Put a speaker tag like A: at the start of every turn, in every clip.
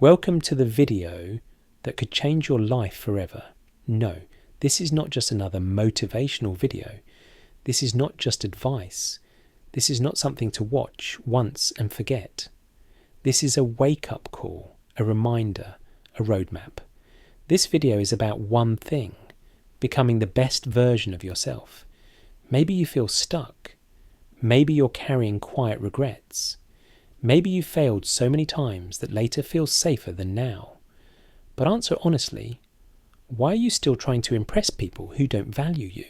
A: Welcome to the video that could change your life forever. No, this is not just another motivational video. This is not just advice. This is not something to watch once and forget. This is a wake-up call, a reminder, a roadmap. This video is about one thing, becoming the best version of yourself. Maybe you feel stuck. Maybe you're carrying quiet regrets. Maybe you failed so many times that later feels safer than now. But answer honestly, why are you still trying to impress people who don't value you?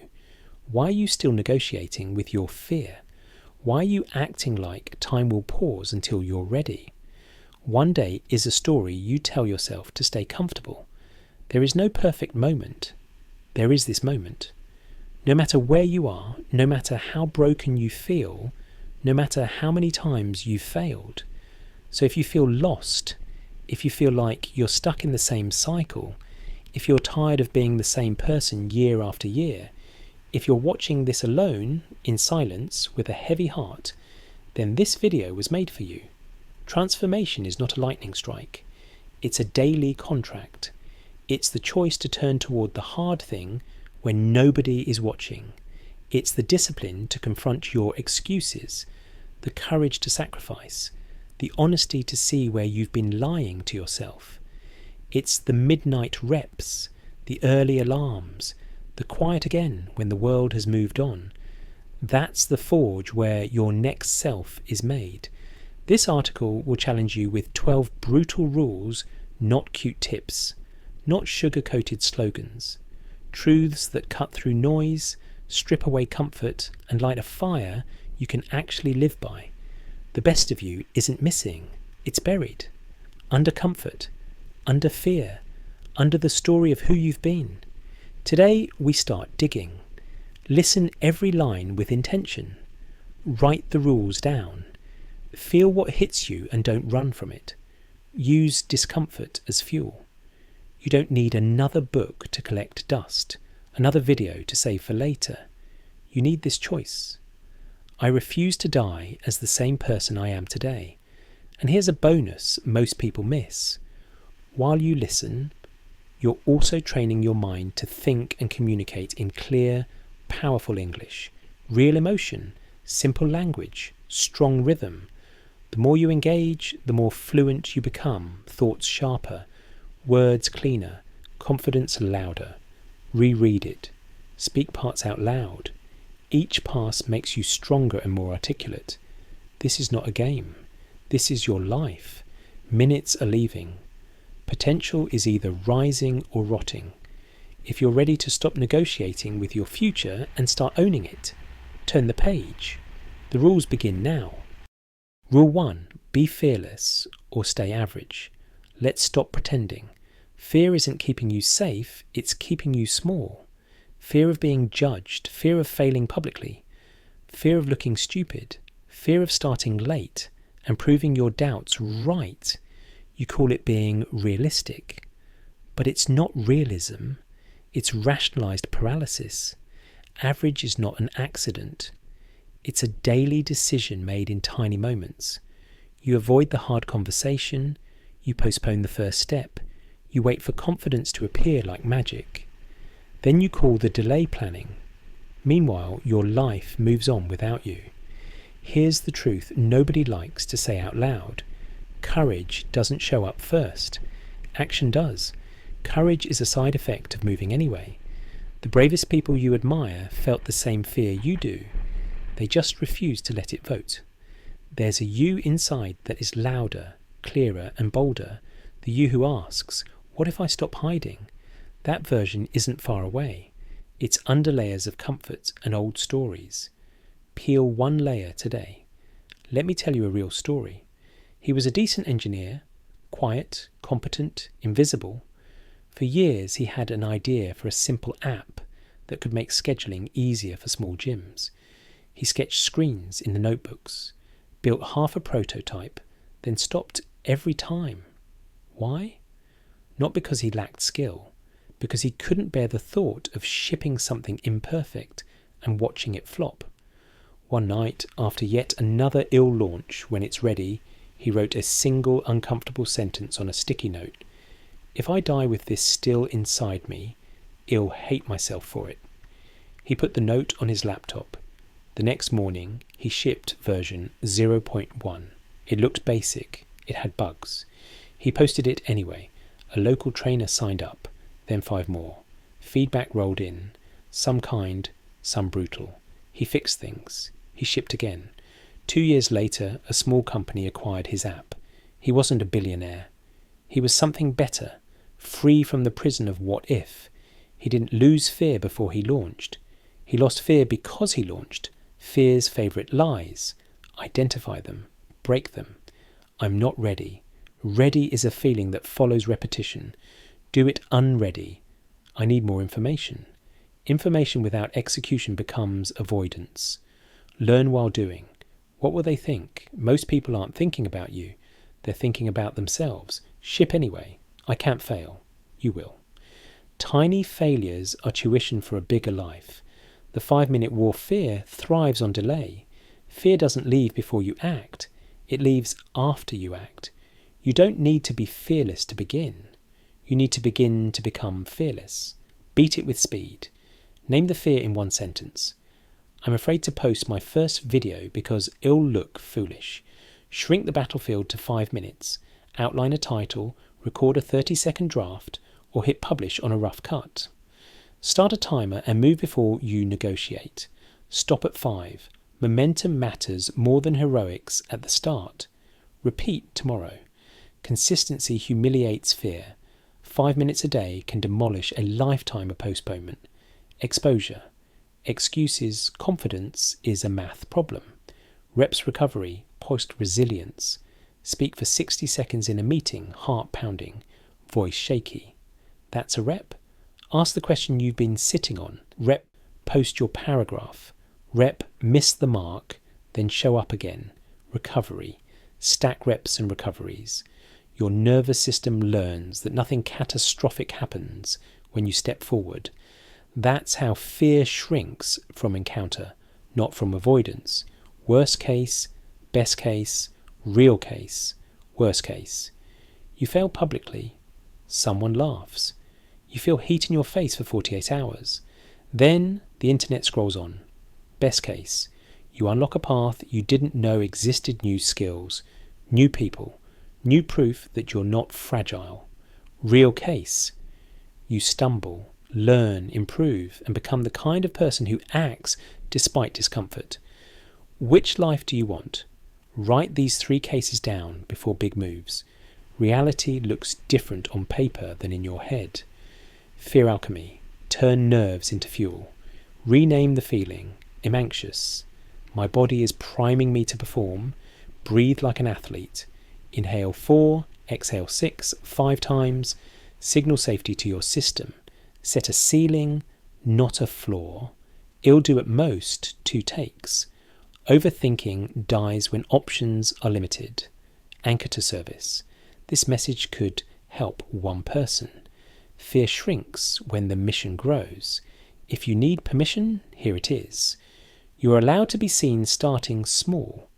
A: Why are you still negotiating with your fear? Why are you acting like time will pause until you're ready? One day is a story you tell yourself to stay comfortable. There is no perfect moment. There is this moment. No matter where you are, no matter how broken you feel, no matter how many times you've failed. So if you feel lost, if you feel like you're stuck in the same cycle, if you're tired of being the same person year after year, if you're watching this alone, in silence, with a heavy heart, then this video was made for you. Transformation is not a lightning strike. It's a daily contract. It's the choice to turn toward the hard thing when nobody is watching. It's the discipline to confront your excuses, the courage to sacrifice, the honesty to see where you've been lying to yourself. It's the midnight reps, the early alarms, the quiet again when the world has moved on. That's the forge where your next self is made. This article will challenge you with 12 brutal rules, not cute tips, not sugar-coated slogans. Truths that cut through noise, strip away comfort, and light a fire you can actually live by. The best of you isn't missing, it's buried. Under comfort, under fear, under the story of who you've been. Today we start digging. Listen every line with intention. Write the rules down. Feel what hits you and don't run from it. Use discomfort as fuel. You don't need another book to collect dust, another video to save for later. You need this choice. I refuse to die as the same person I am today. And here's a bonus most people miss. While you listen, you're also training your mind to think and communicate in clear, powerful English, real emotion, simple language, strong rhythm. The more you engage, the more fluent you become, thoughts sharper, words cleaner, confidence louder. Reread it. Speak parts out loud. Each pass makes you stronger and more articulate. This is not a game. This is your life. Minutes are leaving. Potential is either rising or rotting. If you're ready to stop negotiating with your future and start owning it, turn the page. The rules begin now. Rule 1. Be fearless or stay average. Let's stop pretending. Fear isn't keeping you safe, it's keeping you small. Fear of being judged, fear of failing publicly, fear of looking stupid, fear of starting late and proving your doubts right. You call it being realistic. But it's not realism, it's rationalized paralysis. Average is not an accident. It's a daily decision made in tiny moments. You avoid the hard conversation, you postpone the first step, you wait for confidence to appear like magic. Then you call the delay planning. Meanwhile, your life moves on without you. Here's the truth nobody likes to say out loud. Courage doesn't show up first. Action does. Courage is a side effect of moving anyway. The bravest people you admire felt the same fear you do. They just refuse to let it vote. There's a you inside that is louder, clearer and bolder. The you who asks, what if I stop hiding? That version isn't far away. It's under layers of comfort and old stories. Peel one layer today. Let me tell you a real story. He was a decent engineer, quiet, competent, invisible. For years he had an idea for a simple app that could make scheduling easier for small gyms. He sketched screens in the notebooks, built half a prototype, then stopped every time. Why? Not because he lacked skill, because he couldn't bear the thought of shipping something imperfect and watching it flop. One night, after yet another ill launch, when it's ready, He wrote a single uncomfortable sentence on a sticky note. If I die with this still inside me, I'll hate myself for it. He put the note on his laptop. The next morning, he shipped version 0.1. It looked basic. It had bugs. He posted it anyway. A local trainer signed up, then 5 more. Feedback rolled in, some kind, some brutal. He fixed things. He shipped again. 2 years later, a small company acquired his app. He wasn't a billionaire. He was something better, free from the prison of what if. He didn't lose fear before he launched. He lost fear because he launched. Fear's favourite lies. Identify them. Break them. I'm not ready. Ready is a feeling that follows repetition. Do it unready. I need more information. Information without execution becomes avoidance. Learn while doing. What will they think? Most people aren't thinking about you. They're thinking about themselves. Ship anyway. I can't fail. You will. Tiny failures are tuition for a bigger life. The 5-minute war fear thrives on delay. Fear doesn't leave before you act. It leaves after you act. You don't need to be fearless to begin. You need to begin to become fearless. Beat it with speed. Name the fear in 1 sentence. I'm afraid to post my first video because it'll look foolish. Shrink the battlefield to 5 minutes. Outline a title, record a 30-second draft, or hit publish on a rough cut. Start a timer and move before you negotiate. Stop at 5. Momentum matters more than heroics at the start. Repeat tomorrow. Consistency humiliates fear. 5 minutes a day can demolish a lifetime of postponement. Exposure. Excuses, confidence is a math problem. Reps recovery, post resilience. Speak for 60 seconds in a meeting, heart pounding, voice shaky. That's a rep. Ask the question you've been sitting on. Rep, post your paragraph. Rep, miss the mark, then show up again. Recovery. Stack reps and recoveries. Your nervous system learns that nothing catastrophic happens when you step forward. That's how fear shrinks from encounter, not from avoidance. Worst case, best case, real case, worst case. You fail publicly. Someone laughs. You feel heat in your face for 48 hours. Then the internet scrolls on. Best case. You unlock a path you didn't know existed, new skills, new people, new proof that you're not fragile. Real case. You stumble, learn, improve, and become the kind of person who acts despite discomfort. Which life do you want? Write these 3 cases down before big moves. Reality looks different on paper than in your head. Fear alchemy. Turn nerves into fuel. Rename the feeling. I'm anxious. My body is priming me to perform. Breathe like an athlete. Inhale 4, exhale 6, 5 times. Signal safety to your system. Set a ceiling, not a floor. It'll do at most 2 takes. Overthinking dies when options are limited. Anchor to service. This message could help 1 person. Fear shrinks when the mission grows. If you need permission, here it is. You're allowed to be seen starting small.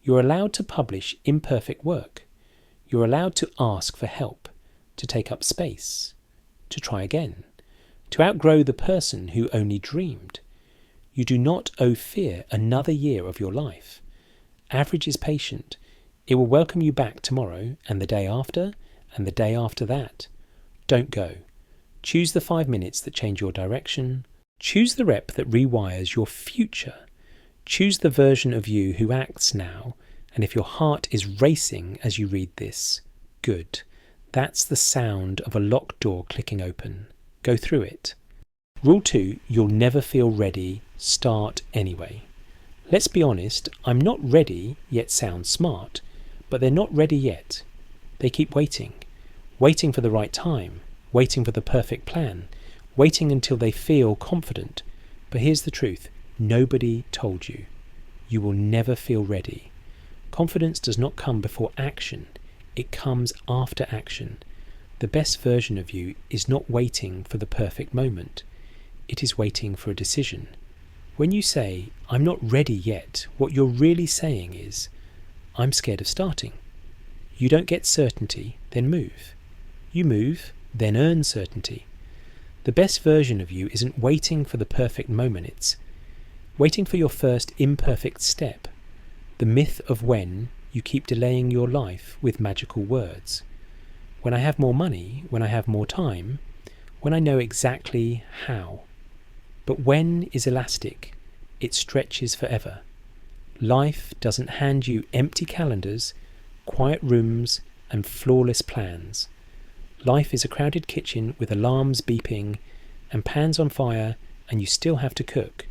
A: You're allowed to publish imperfect work. You're allowed to ask for help, to take up space, to try again, to outgrow the person who only dreamed. You do not owe fear another year of your life. Average is patient. It will welcome you back tomorrow and the day after and the day after that. Don't go. Choose the 5 minutes that change your direction. Choose the rep that rewires your future. Choose the version of you who acts now, and if your heart is racing as you read this, good. That's the sound of a locked door clicking open. Go through it. Rule 2, you'll never feel ready. Start anyway. Let's be honest, I'm not ready yet sounds smart, but they're not ready yet. They keep waiting. Waiting for the right time. Waiting for the perfect plan. Waiting until they feel confident. But here's the truth. Nobody told you. You will never feel ready. Confidence does not come before action. It comes after action. The best version of you is not waiting for the perfect moment. It is waiting for a decision. When you say, I'm not ready yet, what you're really saying is, I'm scared of starting. You don't get certainty, then move. You move, then earn certainty. The best version of you isn't waiting for the perfect moment, it's waiting for your first imperfect step. The myth of when you keep delaying your life with magical words. When I have more money, when I have more time, when I know exactly how. But when is elastic, it stretches forever. Life doesn't hand you empty calendars, quiet rooms, and flawless plans. Life is a crowded kitchen with alarms beeping and pans on fire, and you still have to cook.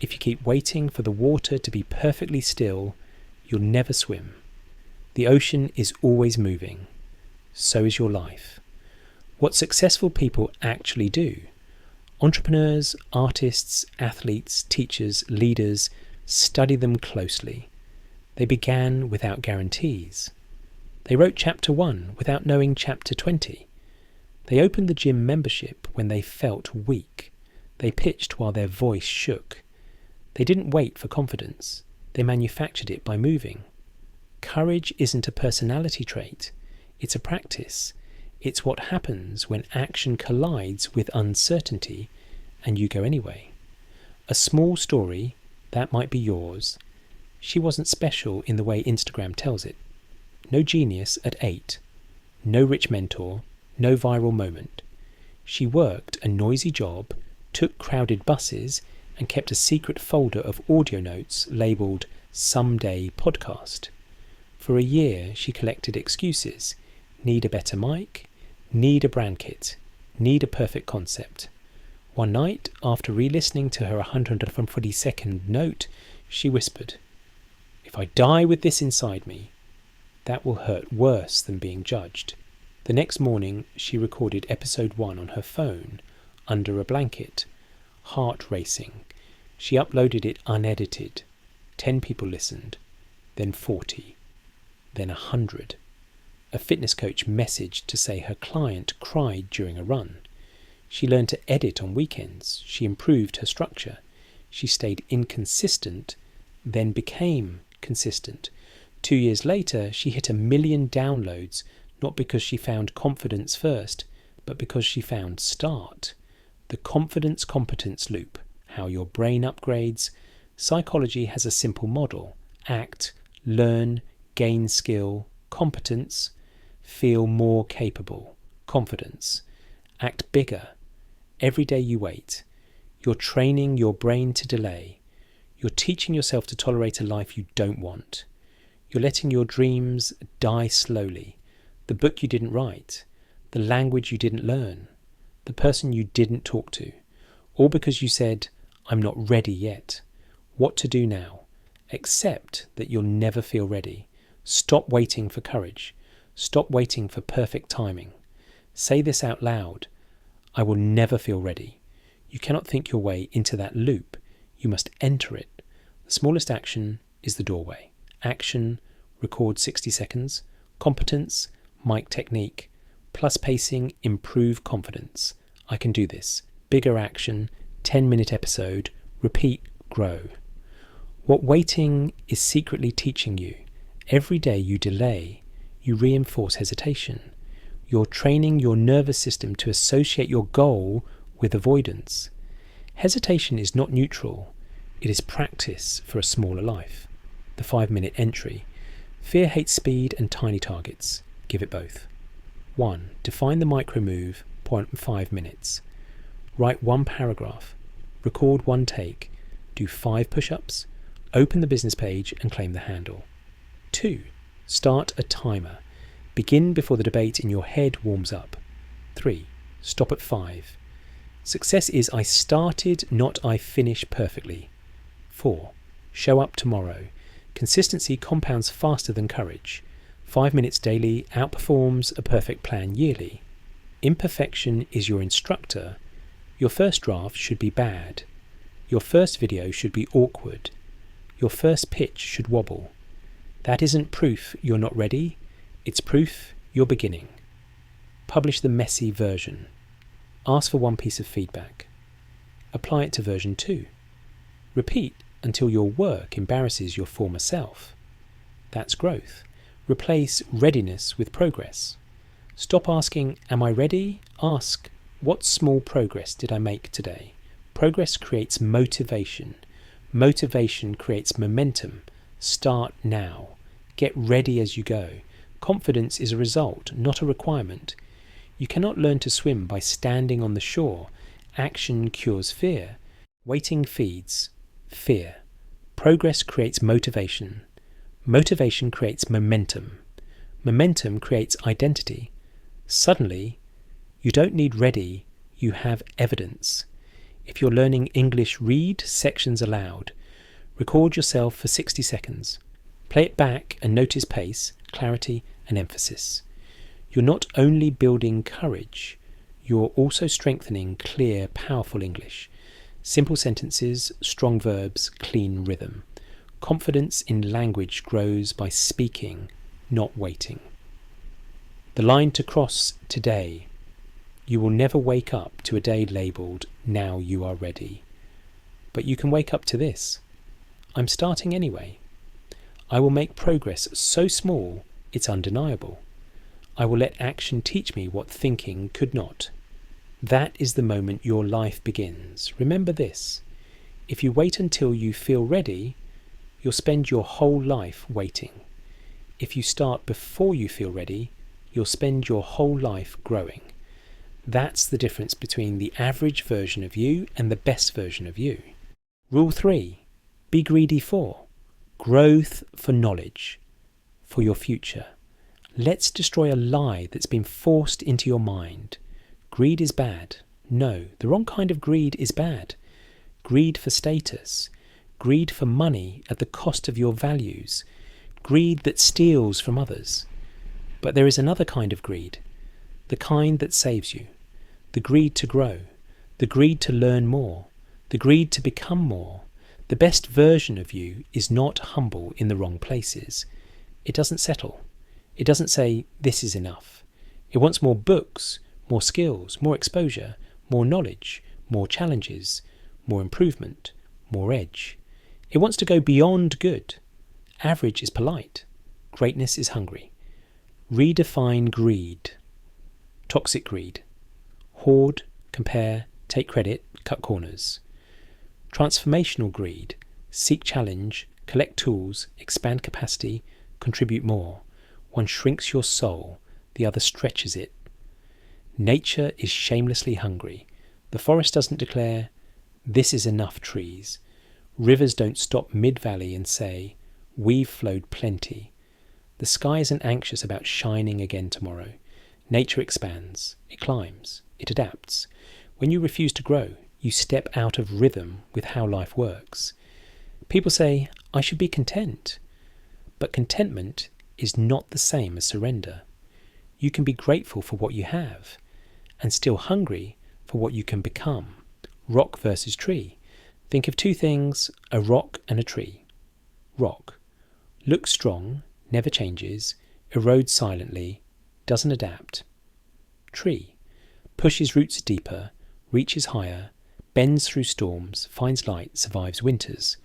A: If you keep waiting for the water to be perfectly still, you'll never swim. The ocean is always moving. So is your life. What successful people actually do. Entrepreneurs, artists, athletes, teachers, leaders, study them closely. They began without guarantees. They wrote chapter 1 without knowing chapter 20. They opened the gym membership when they felt weak. They pitched while their voice shook. They didn't wait for confidence. They manufactured it by moving. Courage isn't a personality trait. It's a practice. It's what happens when action collides with uncertainty and you go anyway. A small story, that might be yours. She wasn't special in the way Instagram tells it. No genius at 8. No rich mentor. No viral moment. She worked a noisy job, took crowded buses, and kept a secret folder of audio notes labelled Someday Podcast. For a year she collected excuses. Need a better mic, need a brand kit, need a perfect concept. One night, after re-listening to her 142nd note, she whispered, "If I die with this inside me, that will hurt worse than being judged." The next morning, she recorded episode 1 on her phone, under a blanket, heart racing. She uploaded it unedited. 10 people listened, then 40, then 100. A fitness coach messaged to say her client cried during a run. She learned to edit on weekends. She improved her structure. She stayed inconsistent, then became consistent. 2 years later, she hit 1 million downloads, not because she found confidence first, but because she found start. The confidence-competence loop, how your brain upgrades. Psychology has a simple model. Act, learn, gain skill, competence, feel more capable, confidence. Act bigger. Every day you wait, you're training your brain to delay. You're teaching yourself to tolerate a life you don't want. You're letting your dreams die slowly. The book you didn't write, the language you didn't learn, the person you didn't talk to, all because you said, "I'm not ready yet." What to do now? Accept that you'll never feel ready. Stop waiting for courage. Stop waiting for perfect timing. Say this out loud. I will never feel ready. You cannot think your way into that loop. You must enter it. The smallest action is the doorway. Action, record 60 seconds. Competence, mic technique, plus pacing, improve confidence. I can do this. Bigger action, 10-minute episode, repeat, grow. What waiting is secretly teaching you. Every day you delay, you reinforce hesitation. You're training your nervous system to associate your goal with avoidance. Hesitation is not neutral. It is practice for a smaller life. The 5-minute entry. Fear hates speed and tiny targets. Give it both. 1. Define the micro move, 0.5 minutes. Write 1 paragraph. Record 1 take. Do 5 push-ups. Open the business page and claim the handle. 2. Start a timer. Begin before the debate in your head warms up. 3. Stop at 5. Success is I started, not I finish perfectly. 4. Show up tomorrow. Consistency compounds faster than courage. 5 minutes daily outperforms a perfect plan yearly. Imperfection is your instructor. Your first draft should be bad. Your first video should be awkward. Your first pitch should wobble. That isn't proof you're not ready. It's proof you're beginning. Publish the messy version. Ask for 1 piece of feedback. Apply it to version 2. Repeat until your work embarrasses your former self. That's growth. Replace readiness with progress. Stop asking, am I ready? Ask, what small progress did I make today? Progress creates motivation. Motivation creates momentum. Start now. Get ready as you go. Confidence is a result, not a requirement. You cannot learn to swim by standing on the shore. Action cures fear. Waiting feeds fear. Progress creates motivation. Motivation creates momentum. Momentum creates identity. Suddenly, you don't need ready, you have evidence. If you're learning English, read sections aloud. Record yourself for 60 seconds. Play it back and notice pace, clarity, and emphasis. You're not only building courage, you're also strengthening clear, powerful English. Simple sentences, strong verbs, clean rhythm. Confidence in language grows by speaking, not waiting. The line to cross today. You will never wake up to a day labelled, now you are ready. But you can wake up to this. I'm starting anyway. I will make progress so small, it's undeniable. I will let action teach me what thinking could not. That is the moment your life begins. Remember this. If you wait until you feel ready, you'll spend your whole life waiting. If you start before you feel ready, you'll spend your whole life growing. That's the difference between the average version of you and the best version of you. Rule 3. Be greedy for. Growth for knowledge. For your future. Let's destroy a lie that's been forced into your mind. Greed is bad. No, the wrong kind of greed is bad. Greed for status. Greed for money at the cost of your values. Greed that steals from others. But there is another kind of greed, the kind that saves you, the greed to grow, the greed to learn more, the greed to become more. The best version of you is not humble in the wrong places. It doesn't settle. It doesn't say, this is enough. It wants more books, more skills, more exposure, more knowledge, more challenges, more improvement, more edge. It wants to go beyond good. Average is polite. Greatness is hungry. Redefine greed. Toxic greed. Hoard, compare, take credit, cut corners. Transformational greed. Seek challenge, collect tools, expand capacity, contribute more. One shrinks your soul, the other stretches it. Nature is shamelessly hungry. The forest doesn't declare, this is enough trees. Rivers don't stop mid-valley and say, we've flowed plenty. The sky isn't anxious about shining again tomorrow. Nature expands, it climbs, it adapts. When you refuse to grow, you step out of rhythm with how life works. People say, I should be content. But contentment is not the same as surrender. You can be grateful for what you have, and still hungry for what you can become. Rock versus tree. Think of two things, a rock and a tree. Rock. Looks strong, never changes, erodes silently, doesn't adapt. Tree. Pushes roots deeper, reaches higher, bends through storms, finds light, survives winters.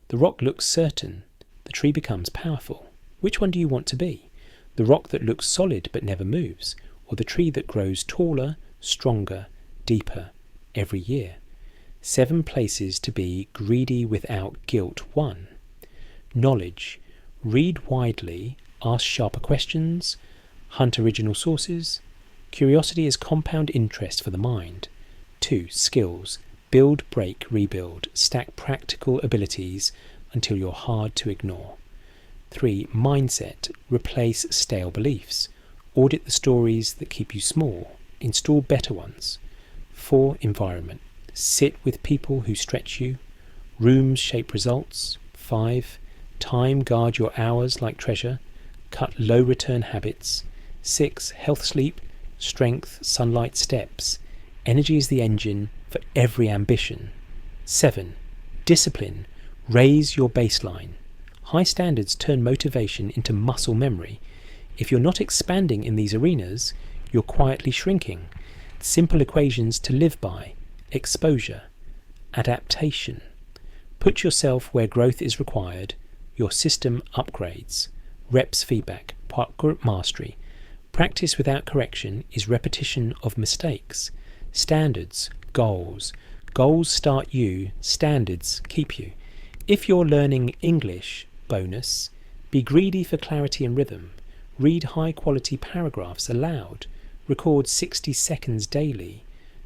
A: The rock looks certain, the tree becomes powerful. Which one do you want to be? The rock that looks solid but never moves, or the tree that grows taller, stronger, deeper every year? 7 places to be greedy without guilt. 1. Knowledge. Read widely, ask sharper questions, hunt original sources. Curiosity is compound interest for the mind. 2. Skills. Build, break, rebuild. Stack practical abilities until you're hard to ignore. 3. Mindset. Replace stale beliefs. Audit the stories that keep you small. Install better ones. 4. Environment. Sit with people who stretch you. Rooms shape results. 5. Time, guard your hours like treasure. Cut low return habits. 6. Health, sleep, strength, sunlight, steps. Energy is the engine for every ambition. 7. Discipline. Raise your baseline. High standards turn motivation into muscle memory. If you're not expanding in these arenas, you're quietly shrinking. Simple equations to live by. Exposure. Adaptation. Put yourself where growth is required. Your system upgrades. Reps feedback. part mastery. Practice without correction is repetition of mistakes. Standards, goals. Goals start you, standards keep you. If you're learning English, bonus, be greedy for clarity and rhythm. Read high-quality paragraphs aloud. Record 60 seconds daily.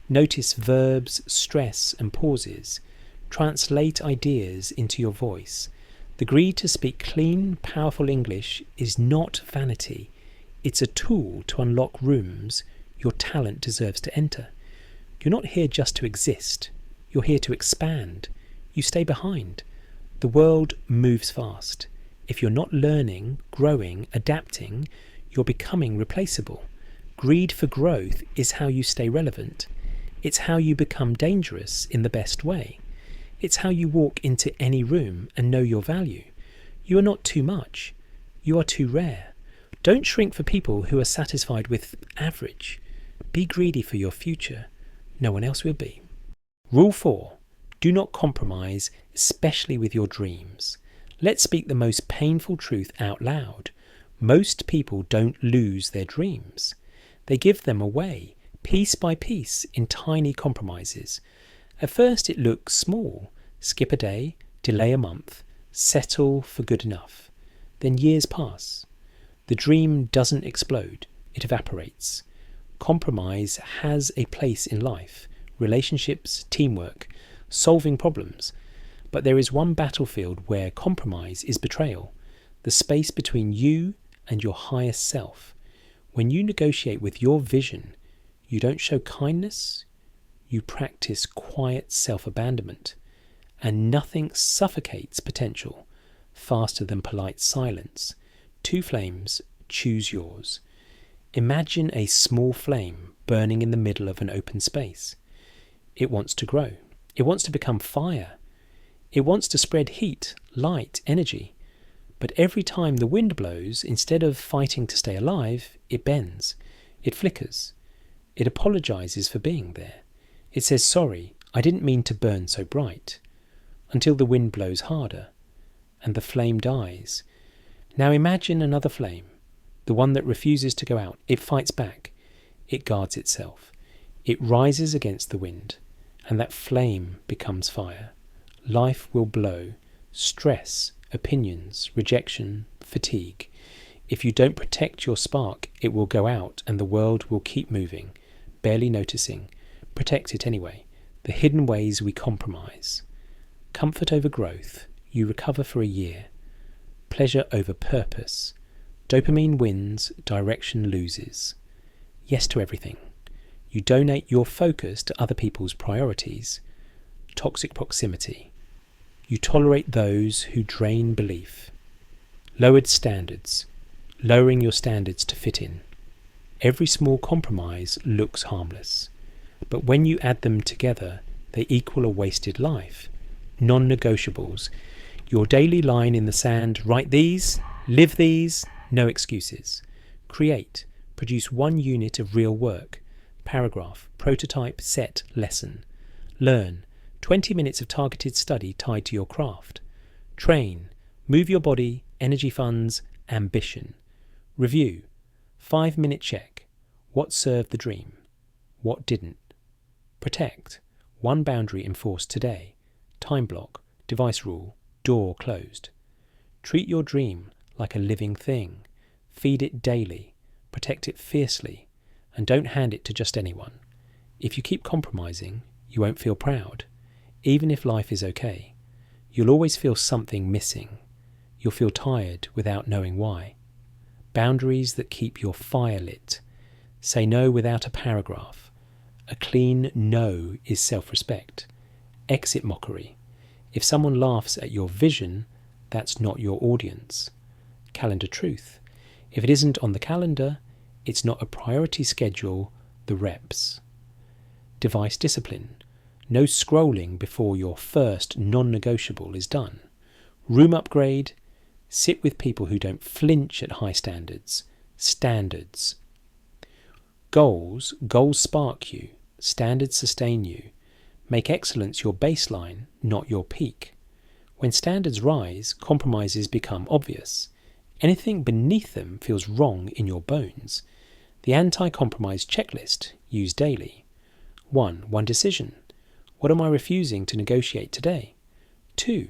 A: Notice verbs, stress and pauses. Translate ideas into your voice. The greed to speak clean, powerful English is not vanity. It's a tool to unlock rooms your talent deserves to enter. You're not here just to exist. You're here to expand. You stay behind. The world moves fast. If you're not learning, growing, adapting, you're becoming replaceable. Greed for growth is how you stay relevant. It's how you become dangerous in the best way. It's how you walk into any room and know your value. You are not too much. You are too rare. Don't shrink for people who are satisfied with average. Be greedy for your future. No one else will be. Rule 4. Do not compromise, especially with your dreams. Let's speak the most painful truth out loud. Most people don't lose their dreams. They give them away, piece by piece, in tiny compromises. At first it looks small. Skip a day, delay a month, settle for good enough. Then years pass. The dream doesn't explode, it evaporates. Compromise has a place in life, relationships, teamwork, solving problems. But there is one battlefield where compromise is betrayal, the space between you and your highest self. When you negotiate with your vision, you don't show kindness, you practice quiet self-abandonment. And nothing suffocates potential faster than polite silence. Two flames, choose yours. Imagine a small flame burning in the middle of an open space. It wants to grow. It wants to become fire. It wants to spread heat, light, energy. But every time the wind blows, instead of fighting to stay alive, it bends. It flickers. It apologizes for being there. It says, sorry, I didn't mean to burn so bright. Until the wind blows harder, and the flame dies. Now imagine another flame, the one that refuses to go out. It fights back. It guards itself. It rises against the wind, and that flame becomes fire. Life will blow. Stress, opinions, rejection, fatigue. If you don't protect your spark, it will go out, and the world will keep moving, barely noticing. Protect it anyway. The hidden ways we compromise. Comfort over growth, you recover for a year. Pleasure over purpose. Dopamine wins, direction loses. Yes to everything. You donate your focus to other people's priorities. Toxic proximity. You tolerate those who drain belief. Lowered standards. Lowering your standards to fit in. Every small compromise looks harmless. But when you add them together, they equal a wasted life. Non-negotiables. Your daily line in the sand, write these, live these, no excuses. Create, produce 1 unit of real work. Paragraph, prototype, set, lesson. Learn, 20 minutes of targeted study tied to your craft. Train, move your body, energy funds, ambition. Review, 5-minute check. What served the dream? What didn't? Protect, 1 boundary enforced today. Time block, device rule, door closed. Treat your dream like a living thing. Feed it daily, protect it fiercely, and don't hand it to just anyone. If you keep compromising, you won't feel proud. Even if life is okay, you'll always feel something missing. You'll feel tired without knowing why. Boundaries that keep your fire lit. Say no without a paragraph. A clean no is self-respect. Exit mockery. If someone laughs at your vision, that's not your audience. Calendar truth. If it isn't on the calendar, it's not a priority schedule, the reps. Device discipline. No scrolling before your first non-negotiable is done. Room upgrade. Sit with people who don't flinch at high standards. Standards. Goals spark you. Standards sustain you. Make excellence your baseline, not your peak. When standards rise, compromises become obvious. Anything beneath them feels wrong in your bones. The anti-compromise checklist, used daily. 1. One decision. What am I refusing to negotiate today? 2.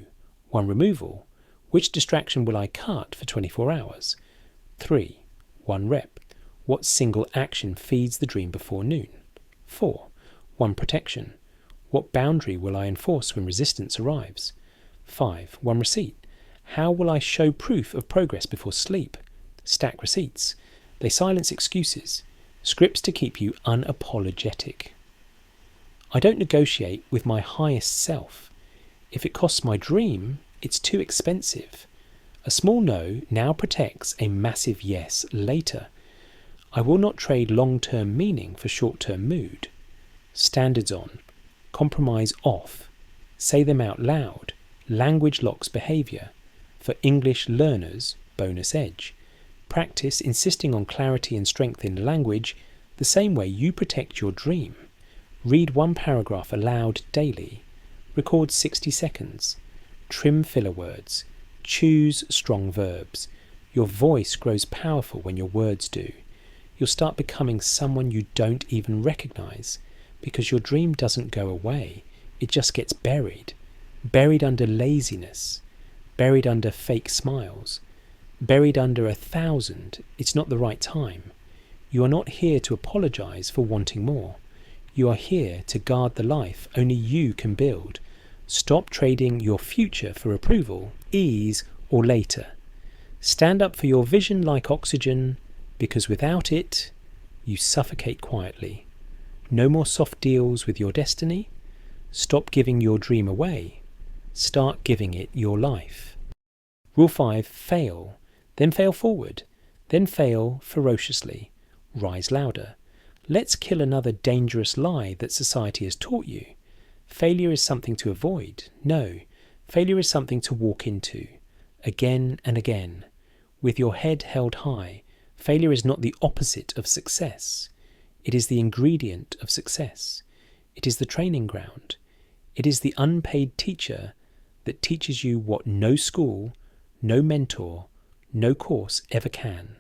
A: One removal. Which distraction will I cut for 24 hours? 3. One rep. What single action feeds the dream before noon? 4. One protection. What boundary will I enforce when resistance arrives? 5. One receipt. How will I show proof of progress before sleep? Stack receipts. They silence excuses. Scripts to keep you unapologetic. I don't negotiate with my highest self. If it costs my dream, it's too expensive. A small no now protects a massive yes later. I will not trade long-term meaning for short-term mood. Standards on. Compromise off. Say them out loud. Language locks behaviour. For English learners, bonus edge. Practice insisting on clarity and strength in language the same way you protect your dream. Read one paragraph aloud daily. Record 60 seconds. Trim filler words. Choose strong verbs. Your voice grows powerful when your words do. You'll start becoming someone you don't even recognise, because your dream doesn't go away. It just gets buried. Buried under laziness. Buried under fake smiles. Buried under 1,000. It's not the right time. You are not here to apologise for wanting more. You are here to guard the life only you can build. Stop trading your future for approval, ease, or later. Stand up for your vision like oxygen, because without it, you suffocate quietly. No more soft deals with your destiny. Stop giving your dream away. Start giving it your life. Rule 5. Fail. Then fail forward. Then fail ferociously. Rise louder. Let's kill another dangerous lie that society has taught you. Failure is something to avoid. No, failure is something to walk into. Again and again. With your head held high, failure is not the opposite of success. It is the ingredient of success. It is the training ground. It is the unpaid teacher that teaches you what no school, no mentor, no course ever can.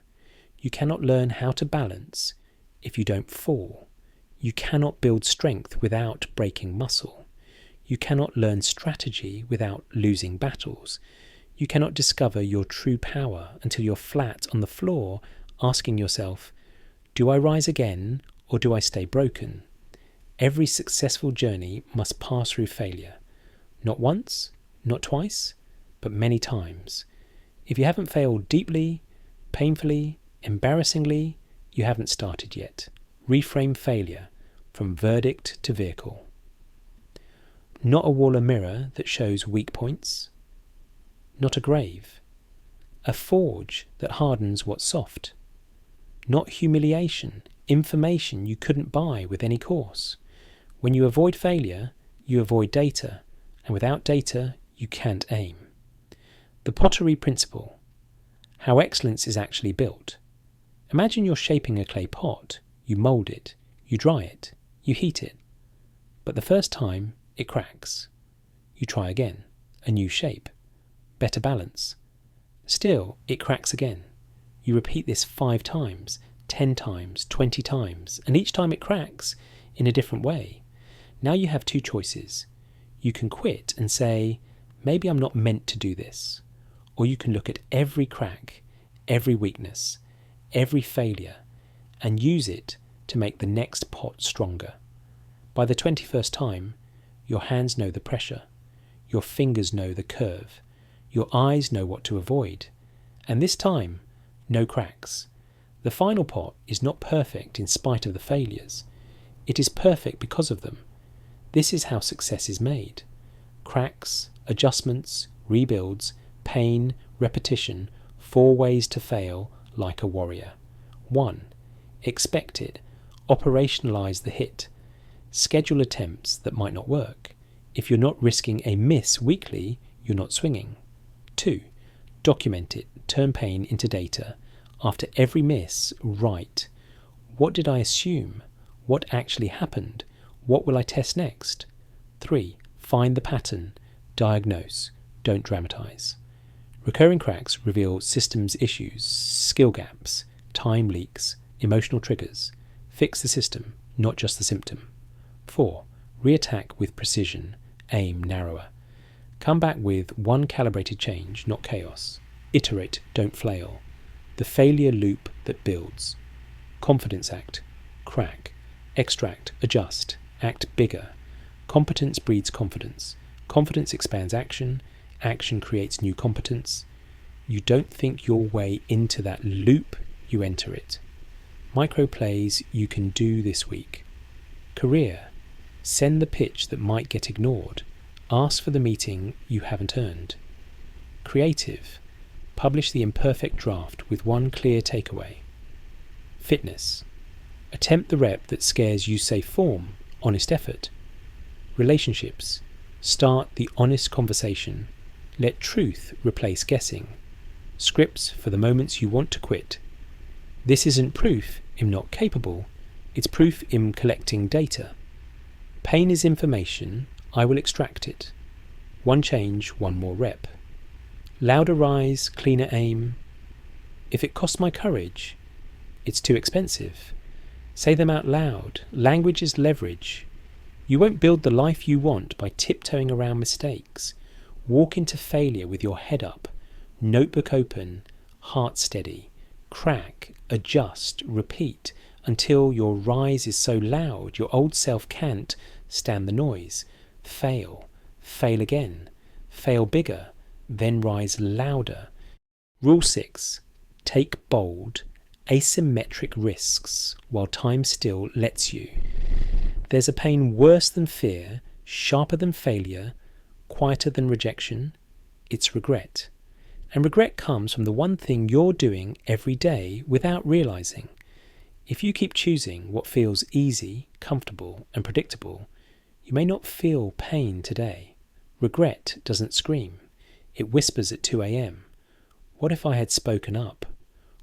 A: You cannot learn how to balance if you don't fall. You cannot build strength without breaking muscle. You cannot learn strategy without losing battles. You cannot discover your true power until you're flat on the floor asking yourself, do I rise again or do I stay broken? Every successful journey must pass through failure. Not once, not twice, but many times. If you haven't failed deeply, painfully, embarrassingly, you haven't started yet. Reframe failure from verdict to vehicle. Not a wall or mirror that shows weak points. Not a grave. A forge that hardens what's soft. Not humiliation, information you couldn't buy with any course. When you avoid failure, you avoid data, and without data, you can't aim. The pottery principle. How excellence is actually built. Imagine you're shaping a clay pot. You mould it, you dry it, you heat it. But the first time, it cracks. You try again, a new shape, better balance. Still, it cracks again. You repeat this 5 times, 10 times, 20 times, and each time it cracks in a different way. Now you have 2 choices. You can quit and say, maybe I'm not meant to do this. Or you can look at every crack, every weakness, every failure, and use it to make the next pot stronger. By the 21st time, your hands know the pressure, your fingers know the curve, your eyes know what to avoid, and this time, no cracks. The final pot is not perfect in spite of the failures. It is perfect because of them. This is how success is made. Cracks, adjustments, rebuilds, pain, repetition, 4 ways to fail like a warrior. 1. Expect it. Operationalize the hit. Schedule attempts that might not work. If you're not risking a miss weekly, you're not swinging. 2. Document it. Turn pain into data. After every miss, write. What did I assume? What actually happened? What will I test next? 3. Find the pattern. Diagnose. Don't dramatize. Recurring cracks reveal systems issues, skill gaps, time leaks, emotional triggers. Fix the system, not just the symptom. 4. Reattack with precision, aim narrower. Come back with one calibrated change, not chaos. Iterate, don't flail. The failure loop that builds. Confidence act, crack. Extract, adjust, act bigger. Competence breeds confidence. Confidence expands action. Action creates new competence. You don't think your way into that loop, you enter it. Micro plays you can do this week. Career. Send the pitch that might get ignored. Ask for the meeting you haven't earned. Creative. Publish the imperfect draft with one clear takeaway. Fitness. Attempt the rep that scares you, say form, honest effort. Relationships. Start the honest conversation. Let truth replace guessing. Scripts for the moments you want to quit. This isn't proof I'm not capable. It's proof I'm collecting data. Pain is information. I will extract it. One change, one more rep. Louder rise, cleaner aim. If it costs my courage, it's too expensive. Say them out loud. Language is leverage. You won't build the life you want by tiptoeing around mistakes. Walk into failure with your head up, notebook open, heart steady. Crack, adjust, repeat until your rise is so loud your old self can't stand the noise. Fail, fail again, fail bigger, then rise louder. Rule 6. Take bold, asymmetric risks while time still lets you. There's a pain worse than fear, sharper than failure, quieter than rejection. It's regret. And regret comes from the one thing you're doing every day without realizing. If you keep choosing what feels easy, comfortable, and predictable, you may not feel pain today. Regret doesn't scream. It whispers at 2 a.m. What if I had spoken up?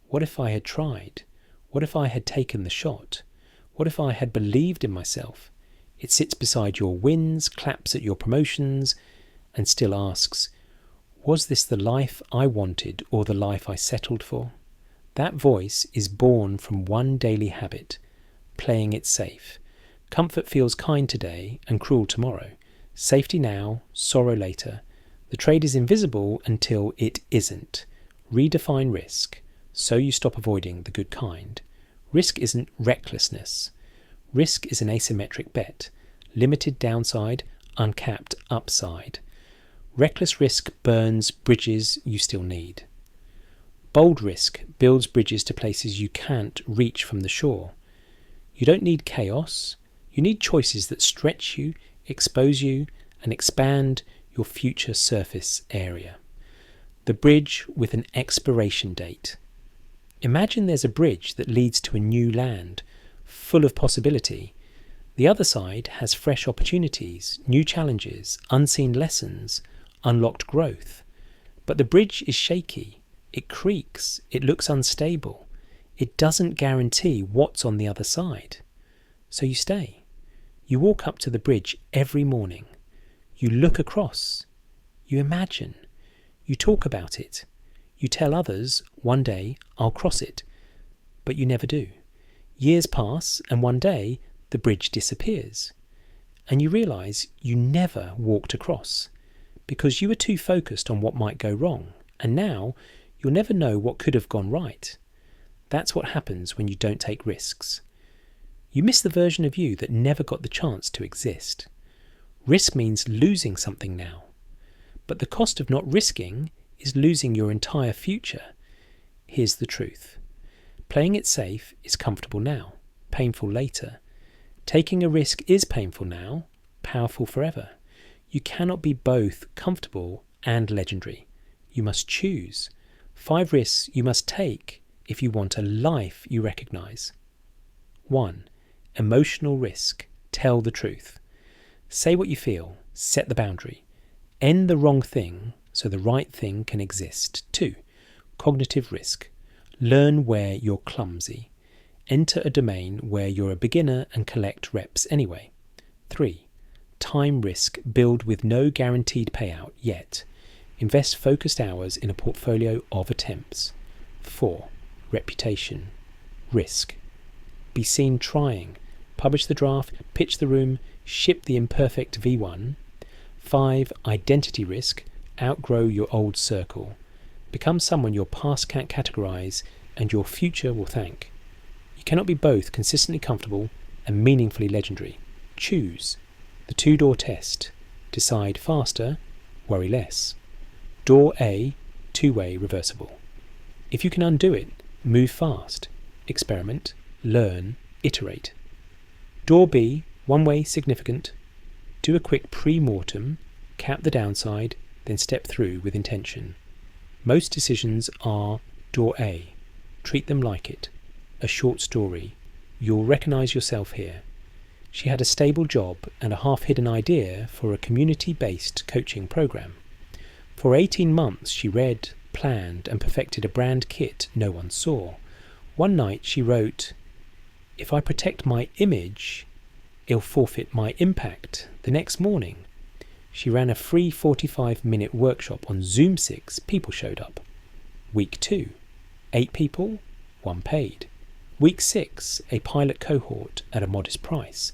A: What if I had tried? What if I had taken the shot? What if I had believed in myself? It sits beside your wins, claps at your promotions, and still asks, was this the life I wanted or the life I settled for? That voice is born from one daily habit, playing it safe. Comfort feels kind today and cruel tomorrow. Safety now, sorrow later. The trade is invisible until it isn't. Redefine risk, so you stop avoiding the good kind. Risk isn't recklessness. Risk is an asymmetric bet. Limited downside, uncapped upside. Reckless risk burns bridges you still need. Bold risk builds bridges to places you can't reach from the shore. You don't need chaos. You need choices that stretch you, expose you, and expand your future surface area. The bridge with an expiration date. Imagine there's a bridge that leads to a new land, full of possibility. The other side has fresh opportunities, new challenges, unseen lessons, unlocked growth. But the bridge is shaky. It creaks. It looks unstable. It doesn't guarantee what's on the other side. So you stay. You walk up to the bridge every morning. You look across. You imagine. You talk about it. You tell others, one day I'll cross it. But you never do. Years pass, and one day the bridge disappears. And you realise you never walked across, because you were too focused on what might go wrong, and now you'll never know what could have gone right. That's what happens when you don't take risks. You miss the version of you that never got the chance to exist. Risk means losing something now. But the cost of not risking is losing your entire future. Here's the truth. Playing it safe is comfortable now, painful later. Taking a risk is painful now, powerful forever. You cannot be both comfortable and legendary. You must choose. 5 risks you must take if you want a life you recognise. 1. Emotional risk. Tell the truth. Say what you feel. Set the boundary. End the wrong thing so the right thing can exist. 2. Cognitive risk. Learn where you're clumsy. Enter a domain where you're a beginner and collect reps anyway. 3. Time risk. Build with no guaranteed payout yet. Invest focused hours in a portfolio of attempts. 4. Reputation. Risk. Be seen trying. Publish the draft, pitch the room, ship the imperfect V1. 5. Identity risk. Outgrow your old circle. Become someone your past can't categorise and your future will thank. You cannot be both consistently comfortable and meaningfully legendary. Choose. The 2-door test. Decide faster, worry less. Door A, 2-way reversible. If you can undo it, move fast. Experiment, learn, iterate. Door B, 1-way significant. Do a quick pre-mortem, cap the downside, then step through with intention. Most decisions are door A. Treat them like it. A short story. You'll recognise yourself here. She had a stable job and a half-hidden idea for a community-based coaching program. For 18 months she read, planned and perfected a brand kit no one saw. One night she wrote, "If I protect my image, it'll forfeit my impact." The next morning she ran a free 45-minute workshop on Zoom 6. People showed up. Week 2, 8 people, 1 paid. Week 6, a pilot cohort at a modest price.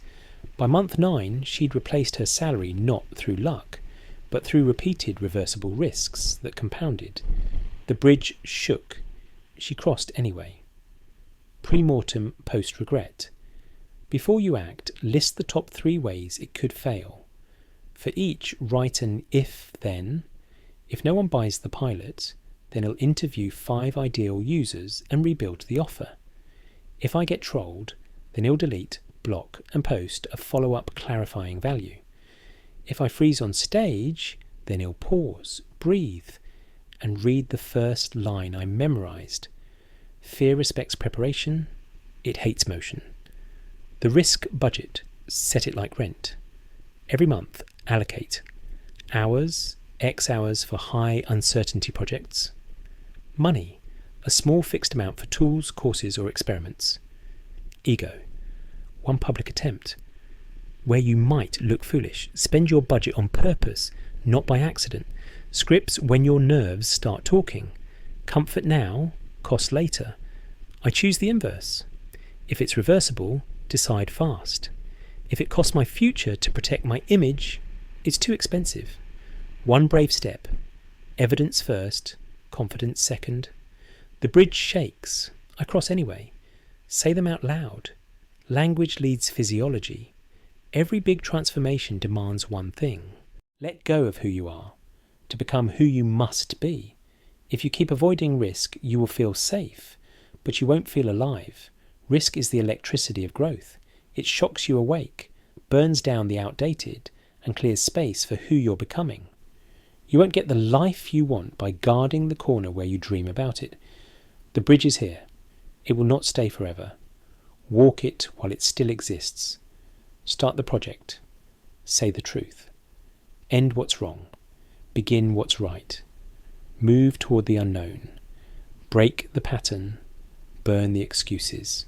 A: By month 9, she'd replaced her salary not through luck, but through repeated reversible risks that compounded. The bridge shook. She crossed anyway. Pre-mortem, post-regret. Before you act, list the top 3 ways it could fail. For each, write an if-then. If no one buys the pilot, then he'll interview 5 ideal users and rebuild the offer. If I get trolled, then he'll delete, block and post a follow-up clarifying value. If I freeze on stage, then he'll pause, breathe, and read the first line I memorised. Fear respects preparation, it hates motion. The risk budget, set it like rent. Every month, allocate hours, X hours for high uncertainty projects. Money, a small fixed amount for tools, courses or experiments. Ego, 1 public attempt. Where you might look foolish, spend your budget on purpose, not by accident. Scripts when your nerves start talking. Comfort now, cost later. I choose the inverse. If it's reversible, decide fast. If it costs my future to protect my image, it's too expensive. 1 brave step. Evidence first, confidence second. The bridge shakes. I cross anyway. Say them out loud. Language leads physiology. Every big transformation demands one thing. Let go of who you are, to become who you must be. If you keep avoiding risk, you will feel safe, but you won't feel alive. Risk is the electricity of growth. It shocks you awake, burns down the outdated, and clears space for who you're becoming. You won't get the life you want by guarding the corner where you dream about it. The bridge is here. It will not stay forever. Walk it while it still exists. Start the project. Say the truth. End what's wrong. Begin what's right. Move toward the unknown. Break the pattern. Burn the excuses.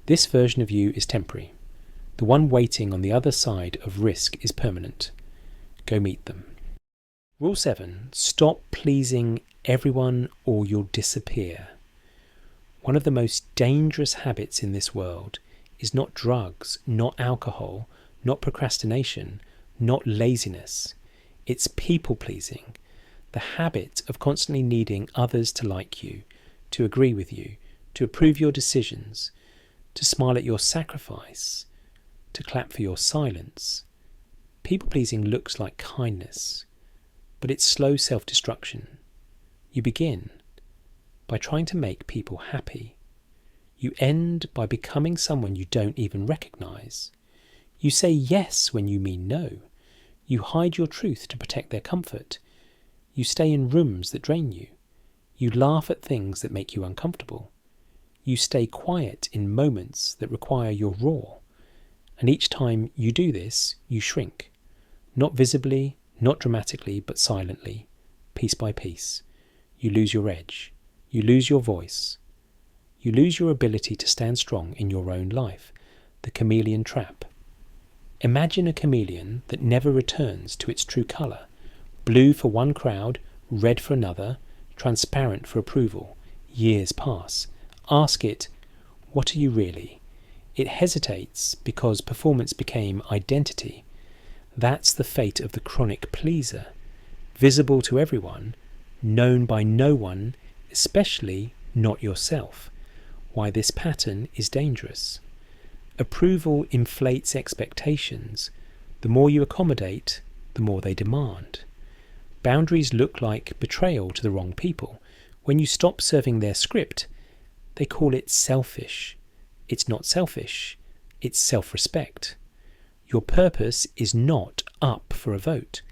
A: This version of you is temporary. The one waiting on the other side of risk is permanent. Go meet them. Rule 7. Stop pleasing everyone or you'll disappear. One of the most dangerous habits in this world is not drugs, not alcohol, not procrastination, not laziness. It's people-pleasing, the habit of constantly needing others to like you, to agree with you, to approve your decisions, to smile at your sacrifice, to clap for your silence. People-pleasing looks like kindness, but it's slow self-destruction. You begin by trying to make people happy. You end by becoming someone you don't even recognise. You say yes when you mean no. You hide your truth to protect their comfort. You stay in rooms that drain you. You laugh at things that make you uncomfortable. You stay quiet in moments that require your roar. And each time you do this, you shrink. Not visibly, not dramatically, but silently, piece by piece. You lose your edge. You lose your voice. You lose your ability to stand strong in your own life. The chameleon trap. Imagine a chameleon that never returns to its true colour. Blue for one crowd, red for another, transparent for approval. Years pass. Ask it, what are you really? It hesitates because performance became identity. That's the fate of the chronic pleaser. Visible to everyone, known by no one, especially not yourself. Why this pattern is dangerous. Approval inflates expectations. The more you accommodate, the more they demand. Boundaries look like betrayal to the wrong people. When you stop serving their script, they call it selfish. It's not selfish, it's self-respect. Your purpose is not up for a vote.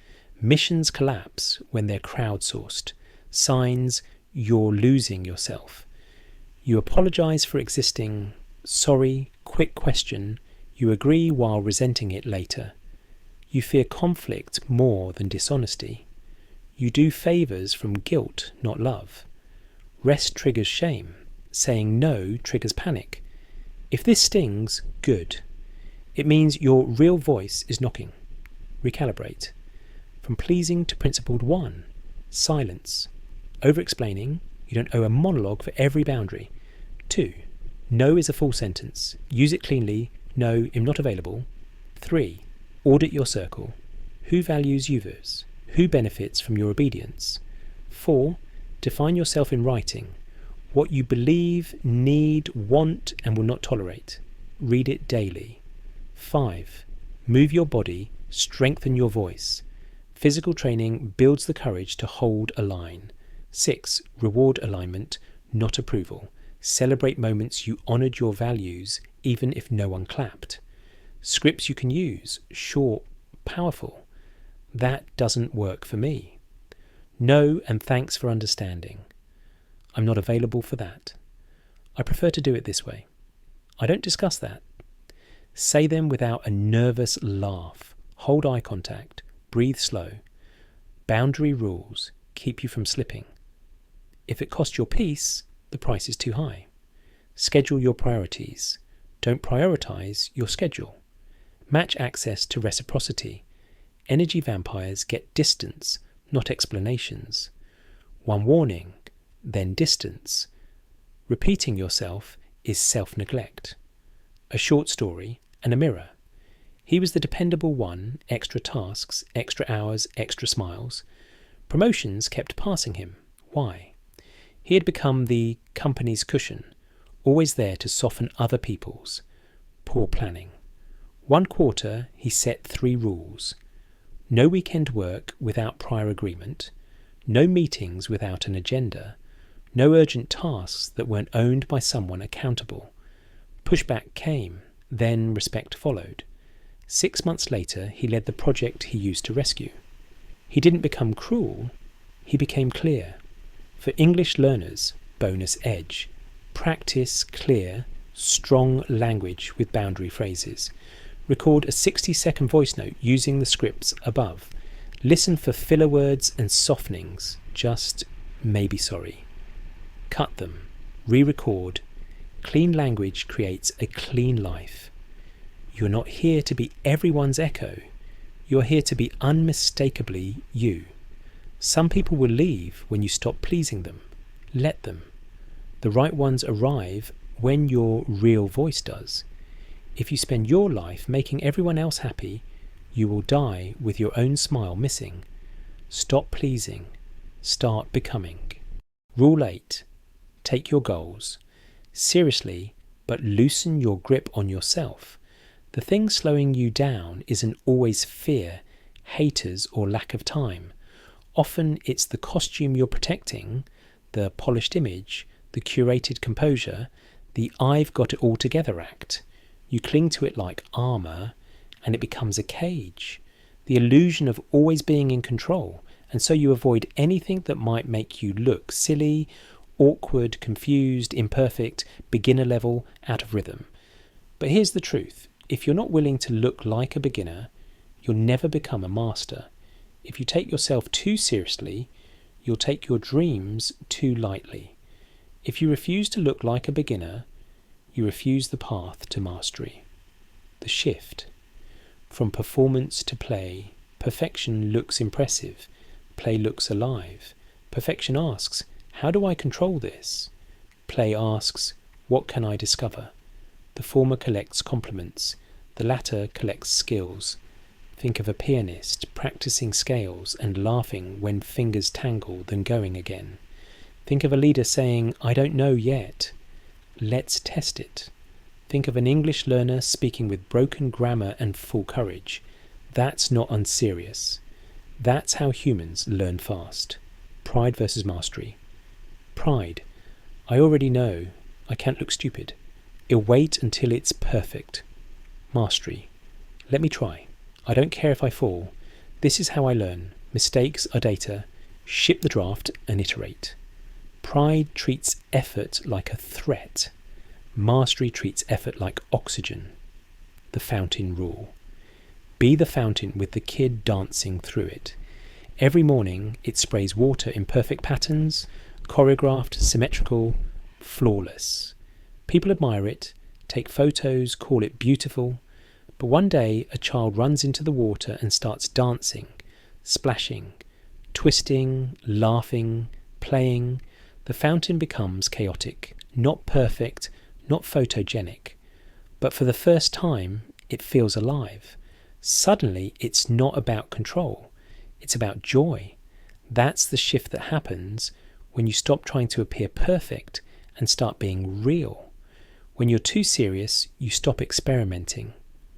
A: Missions collapse when they're crowdsourced. Signs you're losing yourself. You apologize for existing. Sorry, quick question. You agree while resenting it later. You fear conflict more than dishonesty. You do favours from guilt, not love. Rest triggers shame. Saying no triggers panic. If this stings, good. It means your real voice is knocking. Recalibrate. From pleasing to principled one. Silence. Over-explaining. You don't owe a monologue for every boundary. 2. No is a full sentence. Use it cleanly. No, I'm not available. 3. Audit your circle. Who values UVers? Who benefits from your obedience? 4. Define yourself in writing. What you believe, need, want, and will not tolerate. Read it daily. 5. Move your body, strengthen your voice. Physical training builds the courage to hold a line. 6. Reward alignment, not approval. Celebrate moments you honoured your values, even if no one clapped. Scripts you can use, short, powerful. That doesn't work for me. No and thanks for understanding. I'm not available for that. I prefer to do it this way. I don't discuss that. Say them without a nervous laugh. Hold eye contact. Breathe slow. Boundary rules keep you from slipping. If it costs your peace, the price is too high. Schedule your priorities. Don't prioritise your schedule. Match access to reciprocity. Energy vampires get distance, not explanations. One warning, then distance. Repeating yourself is self-neglect. A short story and a mirror. He was the dependable one, extra tasks, extra hours, extra smiles. Promotions kept passing him. Why? He had become the company's cushion, always there to soften other people's. Poor planning. 1 quarter, he set 3 rules. No weekend work without prior agreement. No meetings without an agenda. No urgent tasks that weren't owned by someone accountable. Pushback came, then respect followed. 6 months later, he led the project he used to rescue. He didn't become cruel, he became clear. For English learners, bonus edge. Practice clear, strong language with boundary phrases. Record a 60-second voice note using the scripts above. Listen for filler words and softenings, just maybe sorry. Cut them. Re-record. Clean language creates a clean life. You're not here to be everyone's echo. You're here to be unmistakably you. Some people will leave when you stop pleasing them. Let them. The right ones arrive when your real voice does. If you spend your life making everyone else happy, you will die with your own smile missing. Stop pleasing. Start becoming. Rule 8. Take your goals seriously, but loosen your grip on yourself. The thing slowing you down isn't always fear, haters, or lack of time. Often it's the costume you're protecting, the polished image, the curated composure, the I've got it all together act. You cling to it like armour, and it becomes a cage. The illusion of always being in control, and so you avoid anything that might make you look silly, awkward, confused, imperfect, beginner level, out of rhythm. But here's the truth. If you're not willing to look like a beginner, you'll never become a master. If you take yourself too seriously, you'll take your dreams too lightly. If you refuse to look like a beginner, you refuse the path to mastery. The shift. From performance to play, perfection looks impressive. play looks alive. Perfection asks, how do I control this? Play asks, what can I discover? The former collects compliments, the latter collects skills. Think of a pianist practicing scales and laughing when fingers tangle, then going again. Think of a leader saying, I don't know yet. Let's test it. Think of an English learner speaking with broken grammar and full courage. That's not unserious. That's how humans learn fast. Pride versus mastery. Pride. I already know. I can't look stupid. It'll wait until it's perfect. Mastery. Let me try. I don't care if I fall. This is how I learn. Mistakes are data. Ship the draft and iterate. Pride treats effort like a threat. Mastery treats effort like oxygen. The fountain rule. Be the fountain with the kid dancing through it. Every morning it sprays water in perfect patterns, choreographed, symmetrical, flawless. People admire it, take photos, call it beautiful, but one day a child runs into the water and starts dancing, splashing, twisting, laughing, playing. The fountain becomes chaotic, not perfect, not photogenic, but for the first time it feels alive. Suddenly it's not about control, it's about joy. That's the shift that happens when you stop trying to appear perfect and start being real. When you're too serious, you stop experimenting.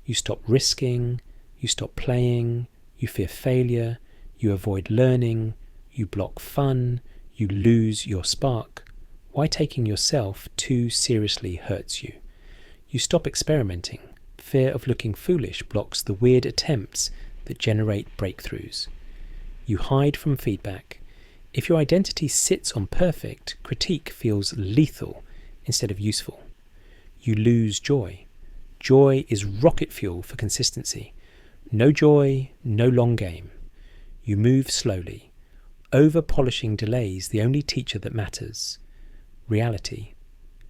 A: You stop risking, you stop playing, you fear failure, you avoid learning, you block fun, you lose your spark. Why taking yourself too seriously hurts you? You stop experimenting. Fear of looking foolish blocks the weird attempts that generate breakthroughs. You hide from feedback. If your identity sits on perfect, critique feels lethal instead of useful. You lose joy. Joy is rocket fuel for consistency. No joy, no long game. You move slowly. Over-polishing delays the only teacher that matters. Reality.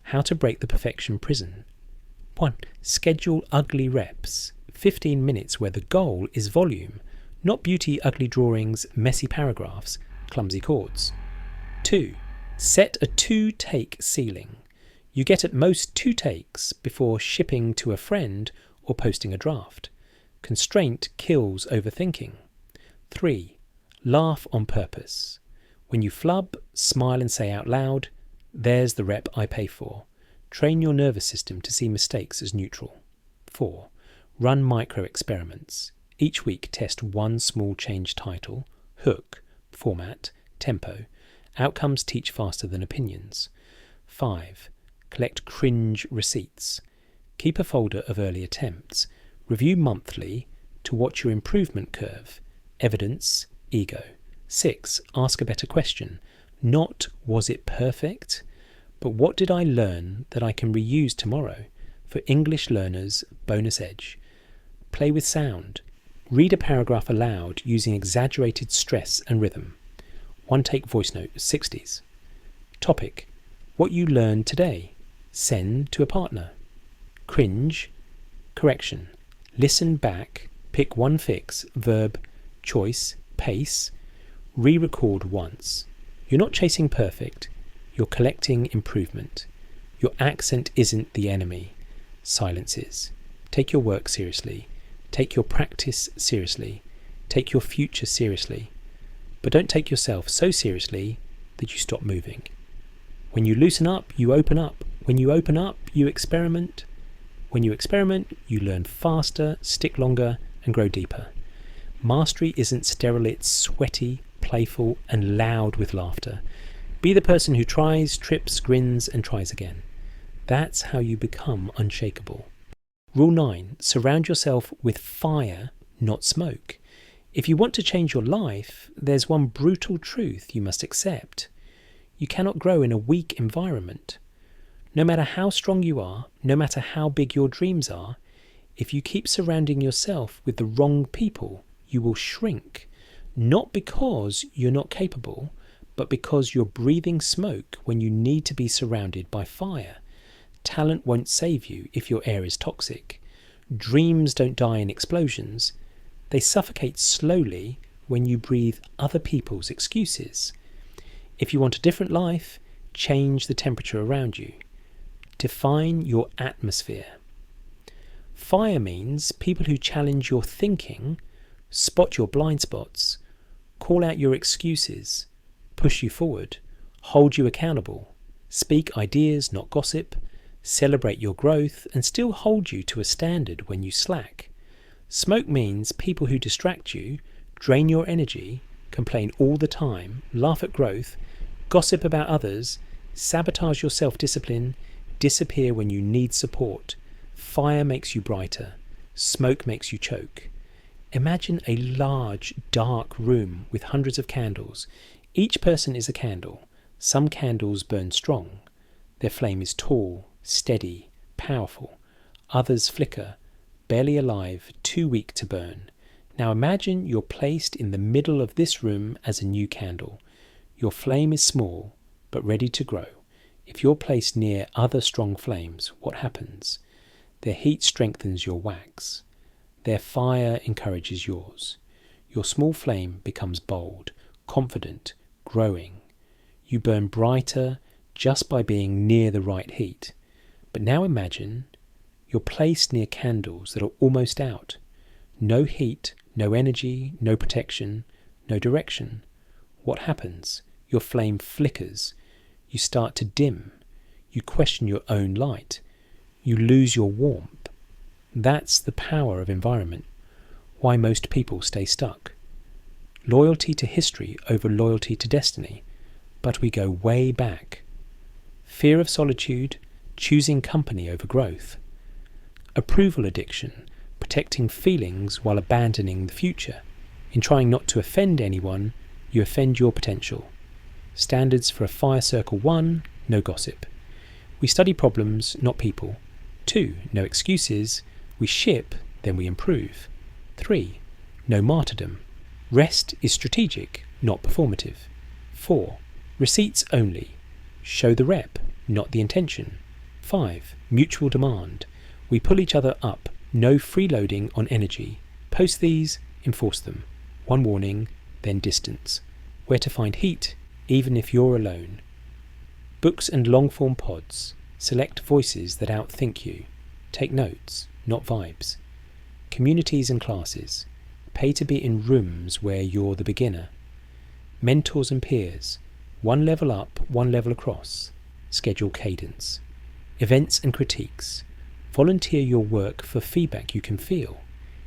A: How to break the perfection prison. 1. Schedule ugly reps. 15 minutes where the goal is volume, not beauty, ugly drawings, messy paragraphs, clumsy chords. 2. Set a 2-take ceiling. You get at most 2 takes before shipping to a friend or posting a draft. Constraint kills overthinking. 3. Laugh on purpose. When you flub, smile and say out loud, there's the rep I pay for. Train your nervous system to see mistakes as neutral. 4. Run micro experiments. Each week test one small change: title, hook, format, tempo. Outcomes teach faster than opinions. 5. Collect cringe receipts. Keep a folder of early attempts. Review monthly to watch your improvement curve. Evidence, ego. 6. Ask a better question. Not was it perfect, but what did I learn that I can reuse tomorrow? For English learners, bonus edge. Play with sound. Read a paragraph aloud using exaggerated stress and rhythm. 1-take voice note, 60s. Topic. What you learned today. Send to a partner. Cringe. Correction. Listen back. Pick one fix. Verb. Choice. Pace. Re-record once. You're not chasing perfect. You're collecting improvement. Your accent isn't the enemy. Silence is. Take your work seriously. Take your practice seriously. Take your future seriously. But don't take yourself so seriously that you stop moving. When you loosen up, you open up. When you open up, you experiment. When you experiment, you learn faster, stick longer, and grow deeper. Mastery isn't sterile, it's sweaty, playful, and loud with laughter. Be the person who tries, trips, grins, and tries again. That's how you become unshakable. Rule 9. Surround yourself with fire, not smoke. If you want to change your life, there's one brutal truth you must accept. You cannot grow in a weak environment. No matter how strong you are, no matter how big your dreams are, if you keep surrounding yourself with the wrong people, you will shrink. Not because you're not capable, but because you're breathing smoke when you need to be surrounded by fire. Talent won't save you if your air is toxic. Dreams don't die in explosions. They suffocate slowly when you breathe other people's excuses. If you want a different life, change the temperature around you. Define your atmosphere. Fire means people who challenge your thinking, spot your blind spots, call out your excuses, push you forward, hold you accountable, speak ideas, not gossip, celebrate your growth, and still hold you to a standard when you slack. Smoke means people who distract you, drain your energy, complain all the time, laugh at growth, gossip about others, sabotage your self-discipline, disappear when you need support. Fire makes you brighter. Smoke makes you choke. Imagine a large, dark room with hundreds of candles. Each person is a candle. Some candles burn strong. Their flame is tall, steady, powerful. Others flicker, barely alive, too weak to burn. Now imagine you're placed in the middle of this room as a new candle. Your flame is small, but ready to grow. If you're placed near other strong flames, what happens? Their heat strengthens your wax. Their fire encourages yours. Your small flame becomes bold, confident, growing. You burn brighter just by being near the right heat. But now imagine you're placed near candles that are almost out. No heat, no energy, no protection, no direction. What happens? Your flame flickers. You start to dim. You question your own light. You lose your warmth. That's the power of environment. Why most people stay stuck. Loyalty to history over loyalty to destiny. But we go way back. Fear of solitude, choosing company over growth. Approval addiction, protecting feelings while abandoning the future. In trying not to offend anyone, you offend your potential. Standards for a fire circle: 1, no gossip. We study problems, not people. 2, no excuses. We ship, then we improve. 3, no martyrdom. Rest is strategic, not performative. 4, receipts only. Show the rep, not the intention. 5, mutual demand. We pull each other up, no freeloading on energy. Post these, enforce them. 1 warning, then distance. Where to find heat, even if you're alone. Books and long-form pods. Select voices that outthink you. Take notes, not vibes. Communities and classes. Pay to be in rooms where you're the beginner. Mentors and peers. 1 level up, 1 level across. Schedule cadence. Events and critiques. Volunteer your work for feedback you can feel.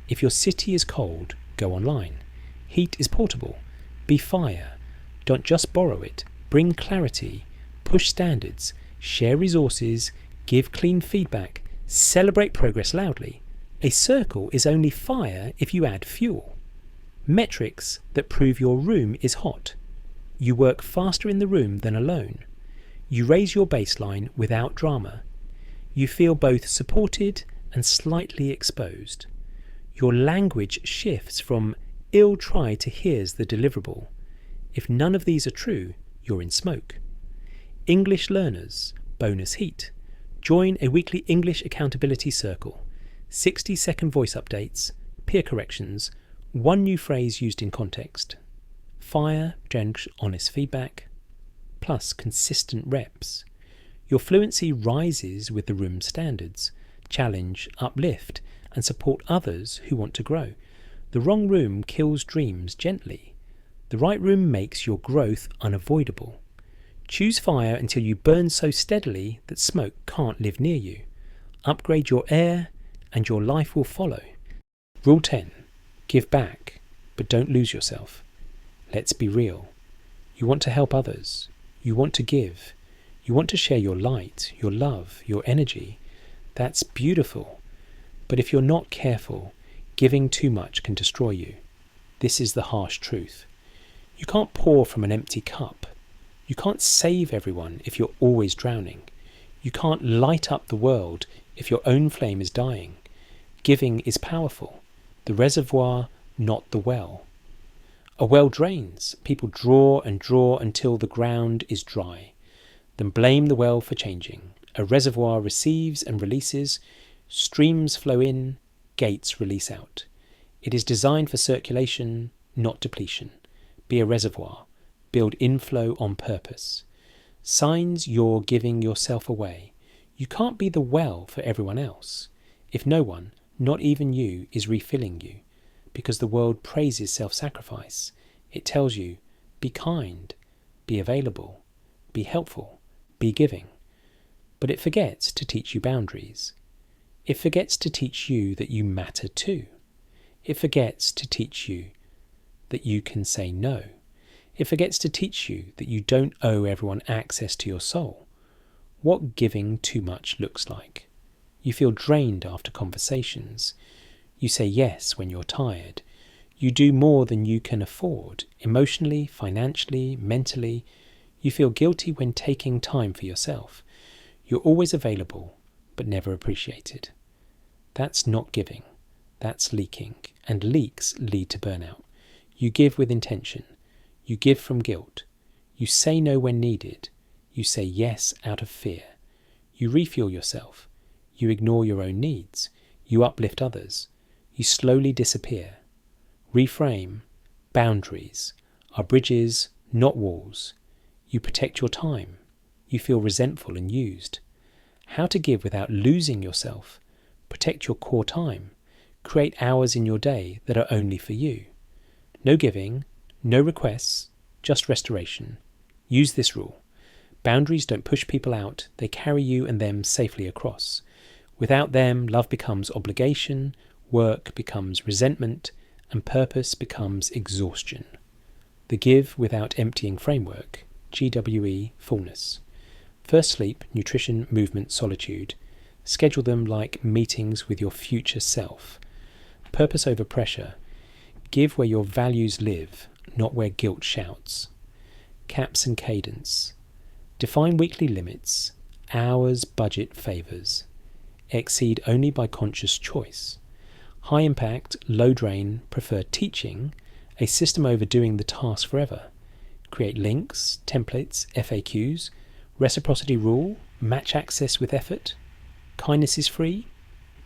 A: If your city is cold, go online. Heat is portable. Be fire. Don't just borrow it. Bring clarity. Push standards. Share resources. Give clean feedback. Celebrate progress loudly. A circle is only fire if you add fuel. Metrics that prove your room is hot. You work faster in the room than alone. You raise your baseline without drama. You feel both supported and slightly exposed. Your language shifts from ill try to here's the deliverable. If none of these are true, you're in smoke. English learners, bonus heat. Join a weekly English accountability circle. 60-second voice updates, peer corrections, 1 new phrase used in context. Fire, drench, honest feedback, plus consistent reps. Your fluency rises with the room's standards. Challenge, uplift, and support others who want to grow. The wrong room kills dreams gently. The right room makes your growth unavoidable. Choose fire until you burn so steadily that smoke can't live near you. Upgrade your air and your life will follow. Rule 10. Give back, but don't lose yourself. Let's be real. You want to help others. You want to give. You want to share your light, your love, your energy. That's beautiful. But if you're not careful, giving too much can destroy you. This is the harsh truth. You can't pour from an empty cup. You can't save everyone if you're always drowning. You can't light up the world if your own flame is dying. Giving is powerful. The reservoir, not the well. A well drains. People draw and draw until the ground is dry. Then blame the well for changing. A reservoir receives and releases. Streams flow in, gates release out. It is designed for circulation, not depletion. Be a reservoir. Build inflow on purpose. Signs you're giving yourself away. You can't be the well for everyone else if no one, not even you, is refilling you, because the world praises self-sacrifice. It tells you, be kind, be available, be helpful, be giving. But it forgets to teach you boundaries. It forgets to teach you that you matter too. It forgets to teach you that you can say no. It forgets to teach you that you don't owe everyone access to your soul. What giving too much looks like. You feel drained after conversations. You say yes when you're tired. You do more than you can afford, emotionally, financially, mentally. You feel guilty when taking time for yourself. You're always available, but never appreciated. That's not giving. That's leaking, and leaks lead to burnout. You give with intention. You give from guilt. You say no when needed. You say yes out of fear. You refuel yourself. You ignore your own needs. You uplift others. You slowly disappear. Reframe. Boundaries are bridges, not walls. You protect your time. You feel resentful and used. How to give without losing yourself. Protect your core time. Create hours in your day that are only for you. No giving, no requests, just restoration. Use this rule. Boundaries don't push people out, they carry you and them safely across. Without them, love becomes obligation, work becomes resentment, and purpose becomes exhaustion. The give without emptying framework, GWE fullness. First sleep, nutrition, movement, solitude. Schedule them like meetings with your future self. Purpose over pressure. Give where your values live, not where guilt shouts. Caps and cadence. Define weekly limits. Hours, budget, favours. Exceed only by conscious choice. High impact, low drain, prefer teaching, a system over doing the task forever. Create links, templates, FAQs, reciprocity rule, match access with effort. Kindness is free,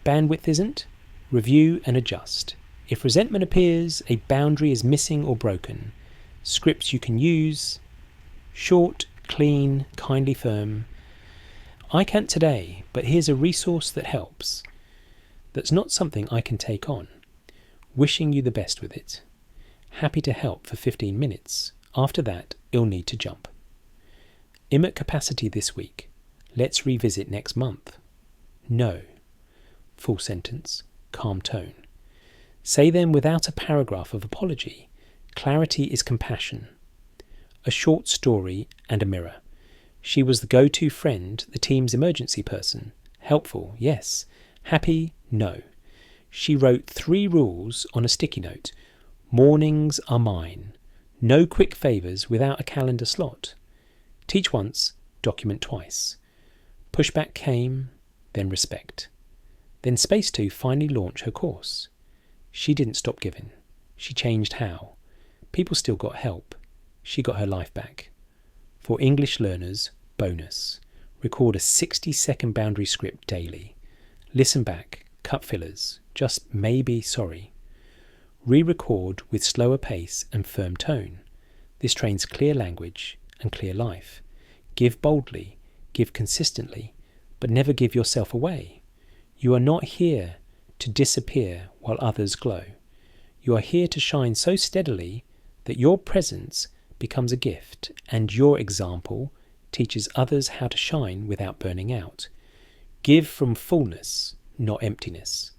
A: bandwidth isn't. Review and adjust. If resentment appears, a boundary is missing or broken. Scripts you can use. Short, clean, kindly firm. I can't today, but here's a resource that helps. That's not something I can take on. Wishing you the best with it. Happy to help for 15 minutes. After that, you'll need to jump. I'm at capacity this week. Let's revisit next month. No. Full sentence. Calm tone. Say them without a paragraph of apology. Clarity is compassion. A short story and a mirror. She was the go-to friend, the team's emergency person. Helpful, yes. Happy, no. She wrote 3 rules on a sticky note. Mornings are mine. No quick favours without a calendar slot. Teach once, document twice. Pushback came, then respect. Then Space 2 finally launched her course. She didn't stop giving. She changed how. People still got help. She got her life back. For English learners, bonus. Record a 60-second boundary script daily. Listen back, cut fillers, just maybe sorry. Re-record with slower pace and firm tone. This trains clear language and clear life. Give boldly, give consistently, but never give yourself away. You are not here to disappear while others glow. You are here to shine so steadily that your presence becomes a gift and your example teaches others how to shine without burning out. Give from fullness, not emptiness.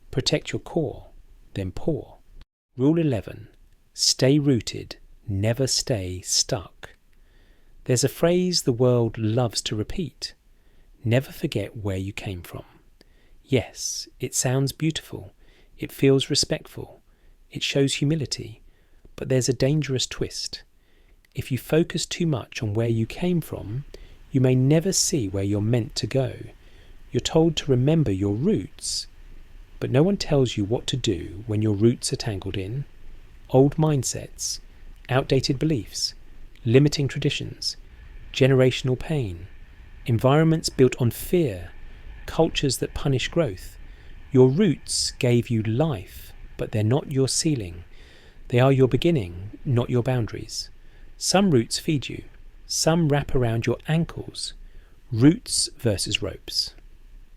A: Protect your core, then pour. Rule 11. Stay rooted, never stay stuck. There's a phrase the world loves to repeat. Never forget where you came from. Yes, it sounds beautiful. It feels respectful. It shows humility. But there's a dangerous twist. If you focus too much on where you came from, you may never see where you're meant to go. You're told to remember your roots, but no one tells you what to do when your roots are tangled in. Old mindsets, outdated beliefs, limiting traditions, generational pain, environments built on fear, cultures that punish growth. Your roots gave you life, but they're not your ceiling. They are your beginning, not your boundaries. Some roots feed you. Some wrap around your ankles. Roots versus ropes.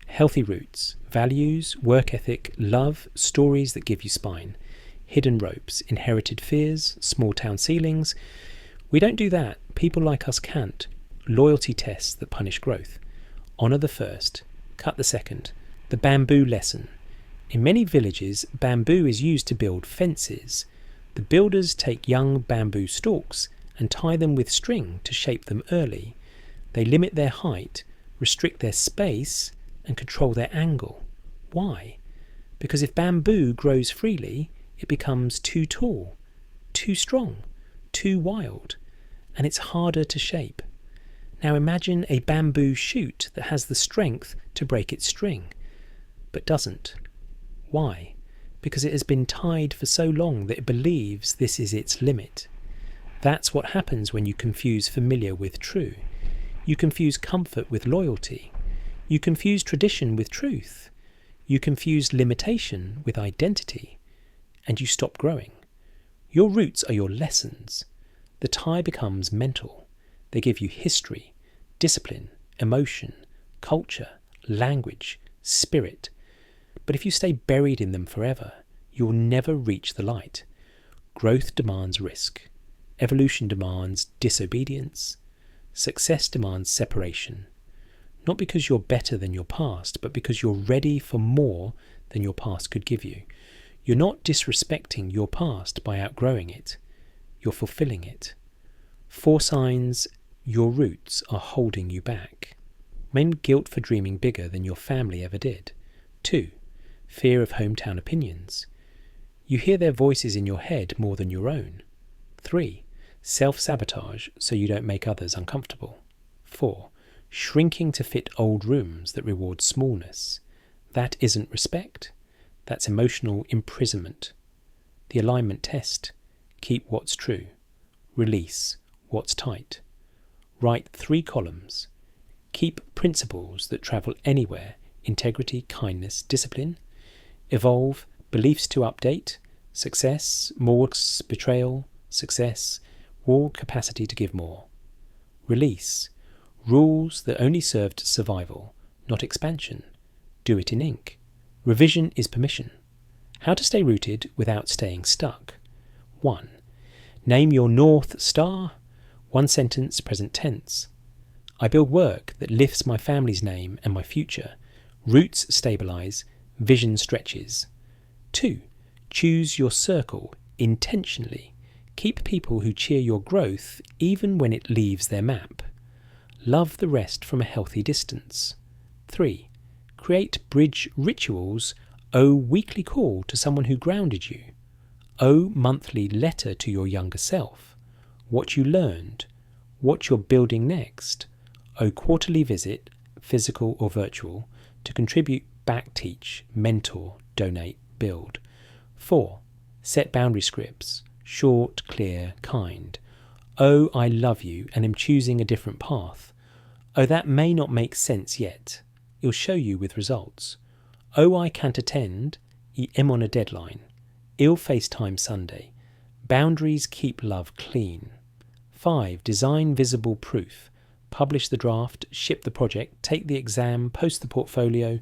A: Healthy roots. Values, work ethic, love, stories that give you spine. Hidden ropes. Inherited fears, small town ceilings. We don't do that. People like us can't. Loyalty tests that punish growth. Honour the first. Cut the second. The bamboo lesson. In many villages, bamboo is used to build fences. The builders take young bamboo stalks and tie them with string to shape them early. They limit their height, restrict their space, and control their angle. Why? Because if bamboo grows freely, it becomes too tall, too strong, too wild, and it's harder to shape. Now imagine a bamboo shoot that has the strength to break its string, but doesn't. Why? Because it has been tied for so long that it believes this is its limit. That's what happens when you confuse familiar with true. You confuse comfort with loyalty. You confuse tradition with truth. You confuse limitation with identity. And you stop growing. Your roots are your lessons. The tie becomes mental. They give you history, discipline, emotion, culture, language, spirit. But if you stay buried in them forever, you will never reach the light. Growth demands risk. Evolution demands disobedience. Success demands separation. Not because you're better than your past, but because you're ready for more than your past could give you. You're not disrespecting your past by outgrowing it. You're fulfilling it. 4 signs your roots are holding you back. Main guilt for dreaming bigger than your family ever did. 2. Fear of hometown opinions. You hear their voices in your head more than your own. 3. Self-sabotage so you don't make others uncomfortable. 4. Shrinking to fit old rooms that reward smallness. That isn't respect. That's emotional imprisonment. The alignment test. Keep what's true. Release what's tight. Write 3 columns. Keep principles that travel anywhere. Integrity, kindness, discipline. Evolve, beliefs to update. Success, more betrayal. Success, war capacity to give more. Release, rules that only served survival, not expansion. Do it in ink. Revision is permission. How to stay rooted without staying stuck. 1. Name your North Star. 1 sentence, present tense. I build work that lifts my family's name and my future. Roots stabilize, vision stretches. 2. Choose your circle intentionally. Keep people who cheer your growth even when it leaves their map. Love the rest from a healthy distance. 3. Create bridge rituals. Owe weekly call to someone who grounded you. Owe monthly letter to your younger self. What you learned. What you're building next. Owe quarterly visit, physical or virtual, to contribute, back teach, mentor, donate, build. 4. Set boundary scripts. Short, clear, kind. Oh, I love you and am choosing a different path. Oh, that may not make sense yet. It'll show you with results. Oh, I can't attend. I am on a deadline. I'll FaceTime Sunday. Boundaries keep love clean. 5. Design visible proof. Publish the draft, ship the project, take the exam, post the portfolio.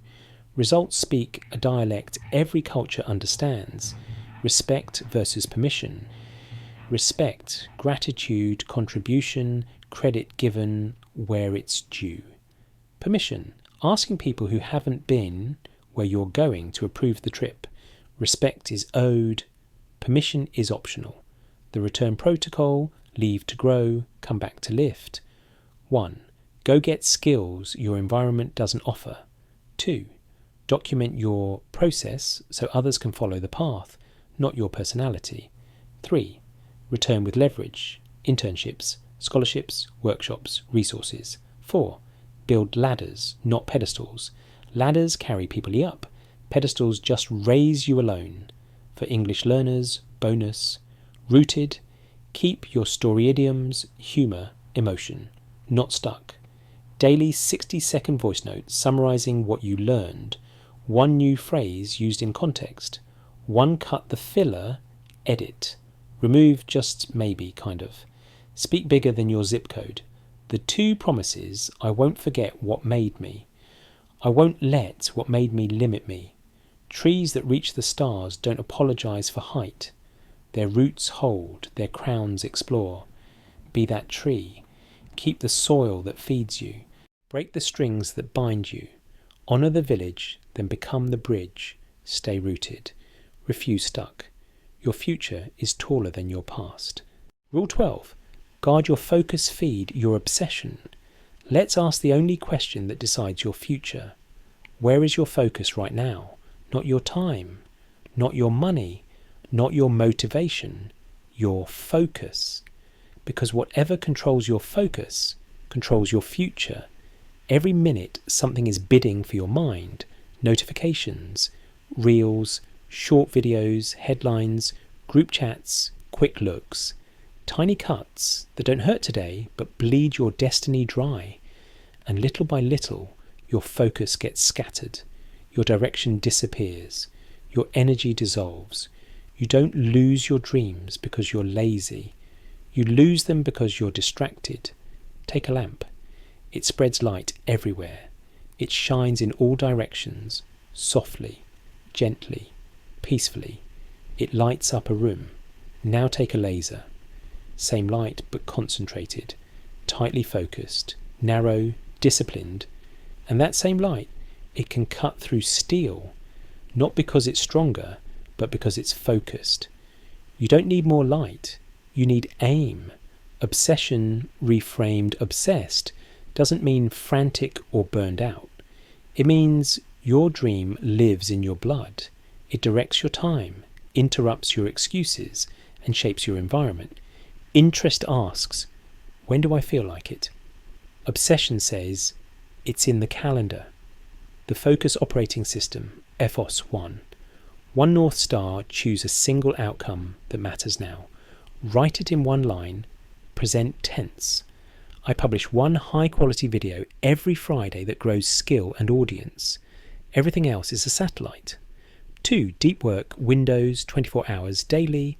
A: Results speak a dialect every culture understands. Respect versus permission. Respect, gratitude, contribution, credit given where it's due. Permission, asking people who haven't been where you're going to approve the trip. Respect is owed. Permission is optional. The return protocol, leave to grow, come back to lift. 1. Go get skills your environment doesn't offer. 2. Document your process so others can follow the path, not your personality. 3. Return with leverage, internships, scholarships, workshops, resources. 4. Build ladders, not pedestals. Ladders carry people up. Pedestals just raise you alone. For English learners, bonus. Rooted, keep your story idioms, humour, emotion. Not stuck. Daily 60-second voice notes summarising what you learned. 1 new phrase used in context. 1 cut the filler, edit. Remove just maybe, kind of. Speak bigger than your zip code. The two promises: I won't forget what made me. I won't let what made me limit me. Trees that reach the stars don't apologise for height. Their roots hold, their crowns explore. Be that tree. Keep the soil that feeds you. Break the strings that bind you. Honour the village, then become the bridge. Stay rooted. Refuse stuck. Your future is taller than your past. Rule 12. Guard your focus, feed your obsession. Let's ask the only question that decides your future. Where is your focus right now? Not your time, not your money, not your motivation, your focus. Because whatever controls your focus controls your future. Every minute something is bidding for your mind. Notifications, reels, short videos, headlines, group chats, quick looks. Tiny cuts that don't hurt today but bleed your destiny dry. And little by little your focus gets scattered. Your direction disappears. Your energy dissolves. You don't lose your dreams because you're lazy. You lose them because you're distracted. Take a lamp. It spreads light everywhere. It shines in all directions, softly, gently, peacefully. It lights up a room. Now take a laser. Same light but concentrated, tightly focused, narrow, disciplined. And that same light, it can cut through steel, not because it's stronger, but because it's focused. You don't need more light, you need aim. Obsession, reframed obsessed, doesn't mean frantic or burned out. It means your dream lives in your blood. It directs your time, interrupts your excuses, and shapes your environment. Interest asks, when do I feel like it? Obsession says, it's in the calendar. The Focus Operating System, FOS 1. One North Star: choose a single outcome that matters now. Write it in one line. Present tense. I publish one high-quality video every Friday that grows skill and audience. Everything else is a satellite. 2. Deep work, Windows, 24 hours daily.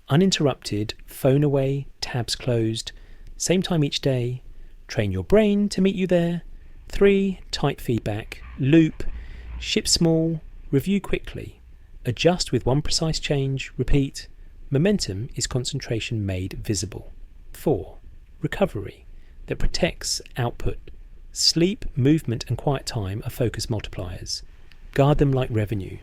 A: Uninterrupted, phone away, tabs closed. Same time each day. Train your brain to meet you there. 3. Type feedback, loop. Ship small, review quickly. Adjust with one precise change, repeat. Momentum is concentration made visible. 4. Recovery, that protects output. Sleep, movement and quiet time are focus multipliers. Guard them like revenue.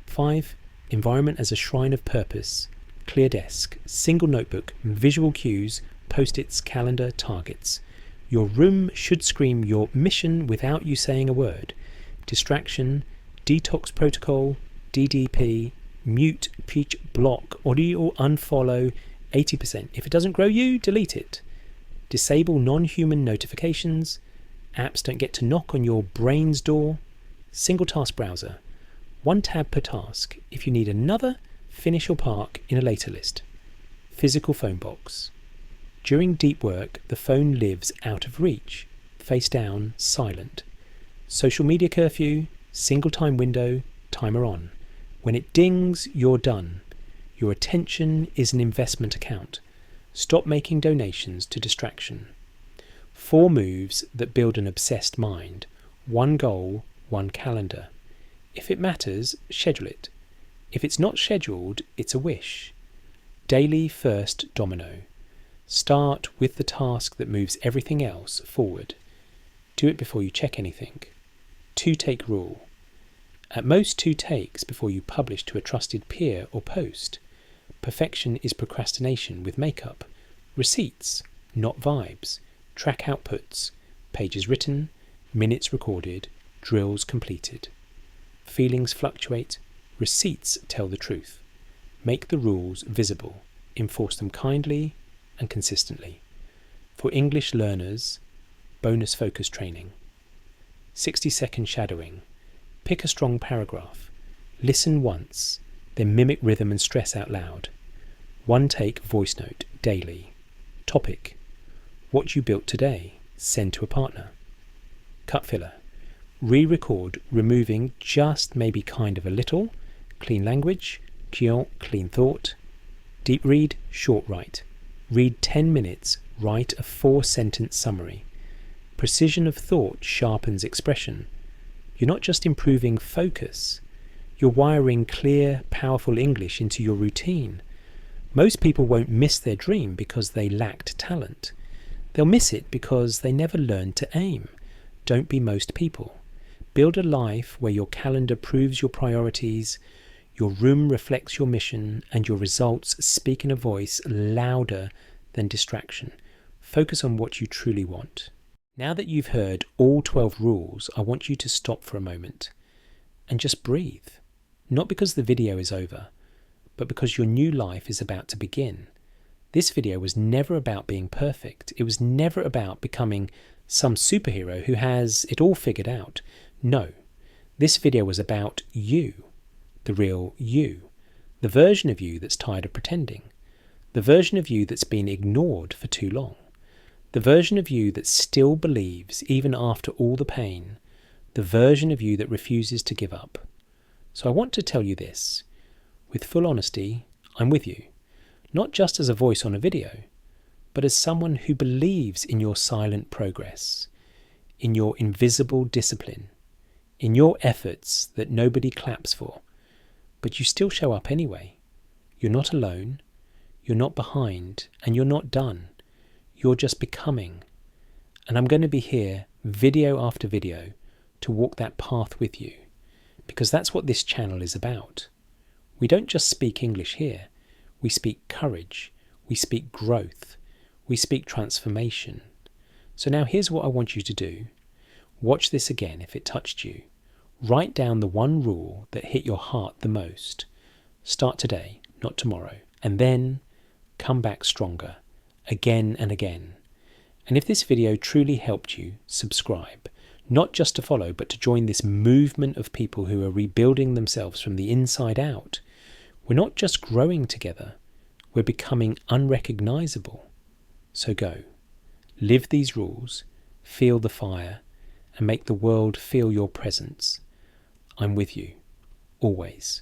A: 5. Environment as a shrine of purpose. Clear desk, single notebook, visual cues, post-its, calendar, targets. Your room should scream your mission without you saying a word. Distraction, detox protocol, DDP, mute, peach, block, audio unfollow, 80%. If it doesn't grow you, delete it. Disable non-human notifications. Apps don't get to knock on your brain's door. Single task browser. One tab per task. If you need another, finish or park in a later list. Physical phone box. During deep work, the phone lives out of reach. Face down, silent. Social media curfew, single time window, timer on. When it dings, you're done. Your attention is an investment account. Stop making donations to distraction. 4 moves that build an obsessed mind. 1 goal, 1 calendar. If it matters, schedule it. If it's not scheduled, it's a wish. Daily first domino. Start with the task that moves everything else forward. Do it before you check anything. 2-take rule. At most 2 takes before you publish to a trusted peer or post. Perfection is procrastination with makeup. Receipts, not vibes. Track outputs. Pages written, minutes recorded, drills completed. Feelings fluctuate. Receipts tell the truth. Make the rules visible. Enforce them kindly and consistently. For English learners, bonus focus training. 60-second shadowing. Pick a strong paragraph. Listen once, then mimic rhythm and stress out loud. 1-take voice note daily. Topic: what you built today. Send to a partner. Cut filler. Re-record, removing just maybe kind of a little. Clean language, clean thought. Deep read, short write. Read 10 minutes, write a 4-sentence summary. Precision of thought sharpens expression. You're not just improving focus, you're wiring clear, powerful English into your routine. Most people won't miss their dream because they lacked talent. They'll miss it because they never learned to aim. Don't be most people. Build a life where your calendar proves your priorities, your room reflects your mission, and your results speak in a voice louder than distraction. Focus on what you truly want. Now that you've heard all 12 rules, I want you to stop for a moment and just breathe. Not because the video is over, but because your new life is about to begin. This video was never about being perfect. It was never about becoming some superhero who has it all figured out. No, this video was about you, the real you, the version of you that's tired of pretending, the version of you that's been ignored for too long, the version of you that still believes even after all the pain, the version of you that refuses to give up. So I want to tell you this. With full honesty, I'm with you, not just as a voice on a video, but as someone who believes in your silent progress, in your invisible discipline, in your efforts that nobody claps for, but you still show up anyway. You're not alone, you're not behind, and you're not done. You're just becoming. And I'm going to be here, video after video, to walk that path with you, because that's what this channel is about. We don't just speak English here. We speak courage. We speak growth. We speak transformation. So now here's what I want you to do. Watch this again if it touched you. Write down the one rule that hit your heart the most. Start today, not tomorrow. And then come back stronger, again and again. And if this video truly helped you, subscribe. Not just to follow, but to join this movement of people who are rebuilding themselves from the inside out. We're not just growing together, we're becoming unrecognizable. So go, live these rules, feel the fire, and make the world feel your presence. I'm with you, always.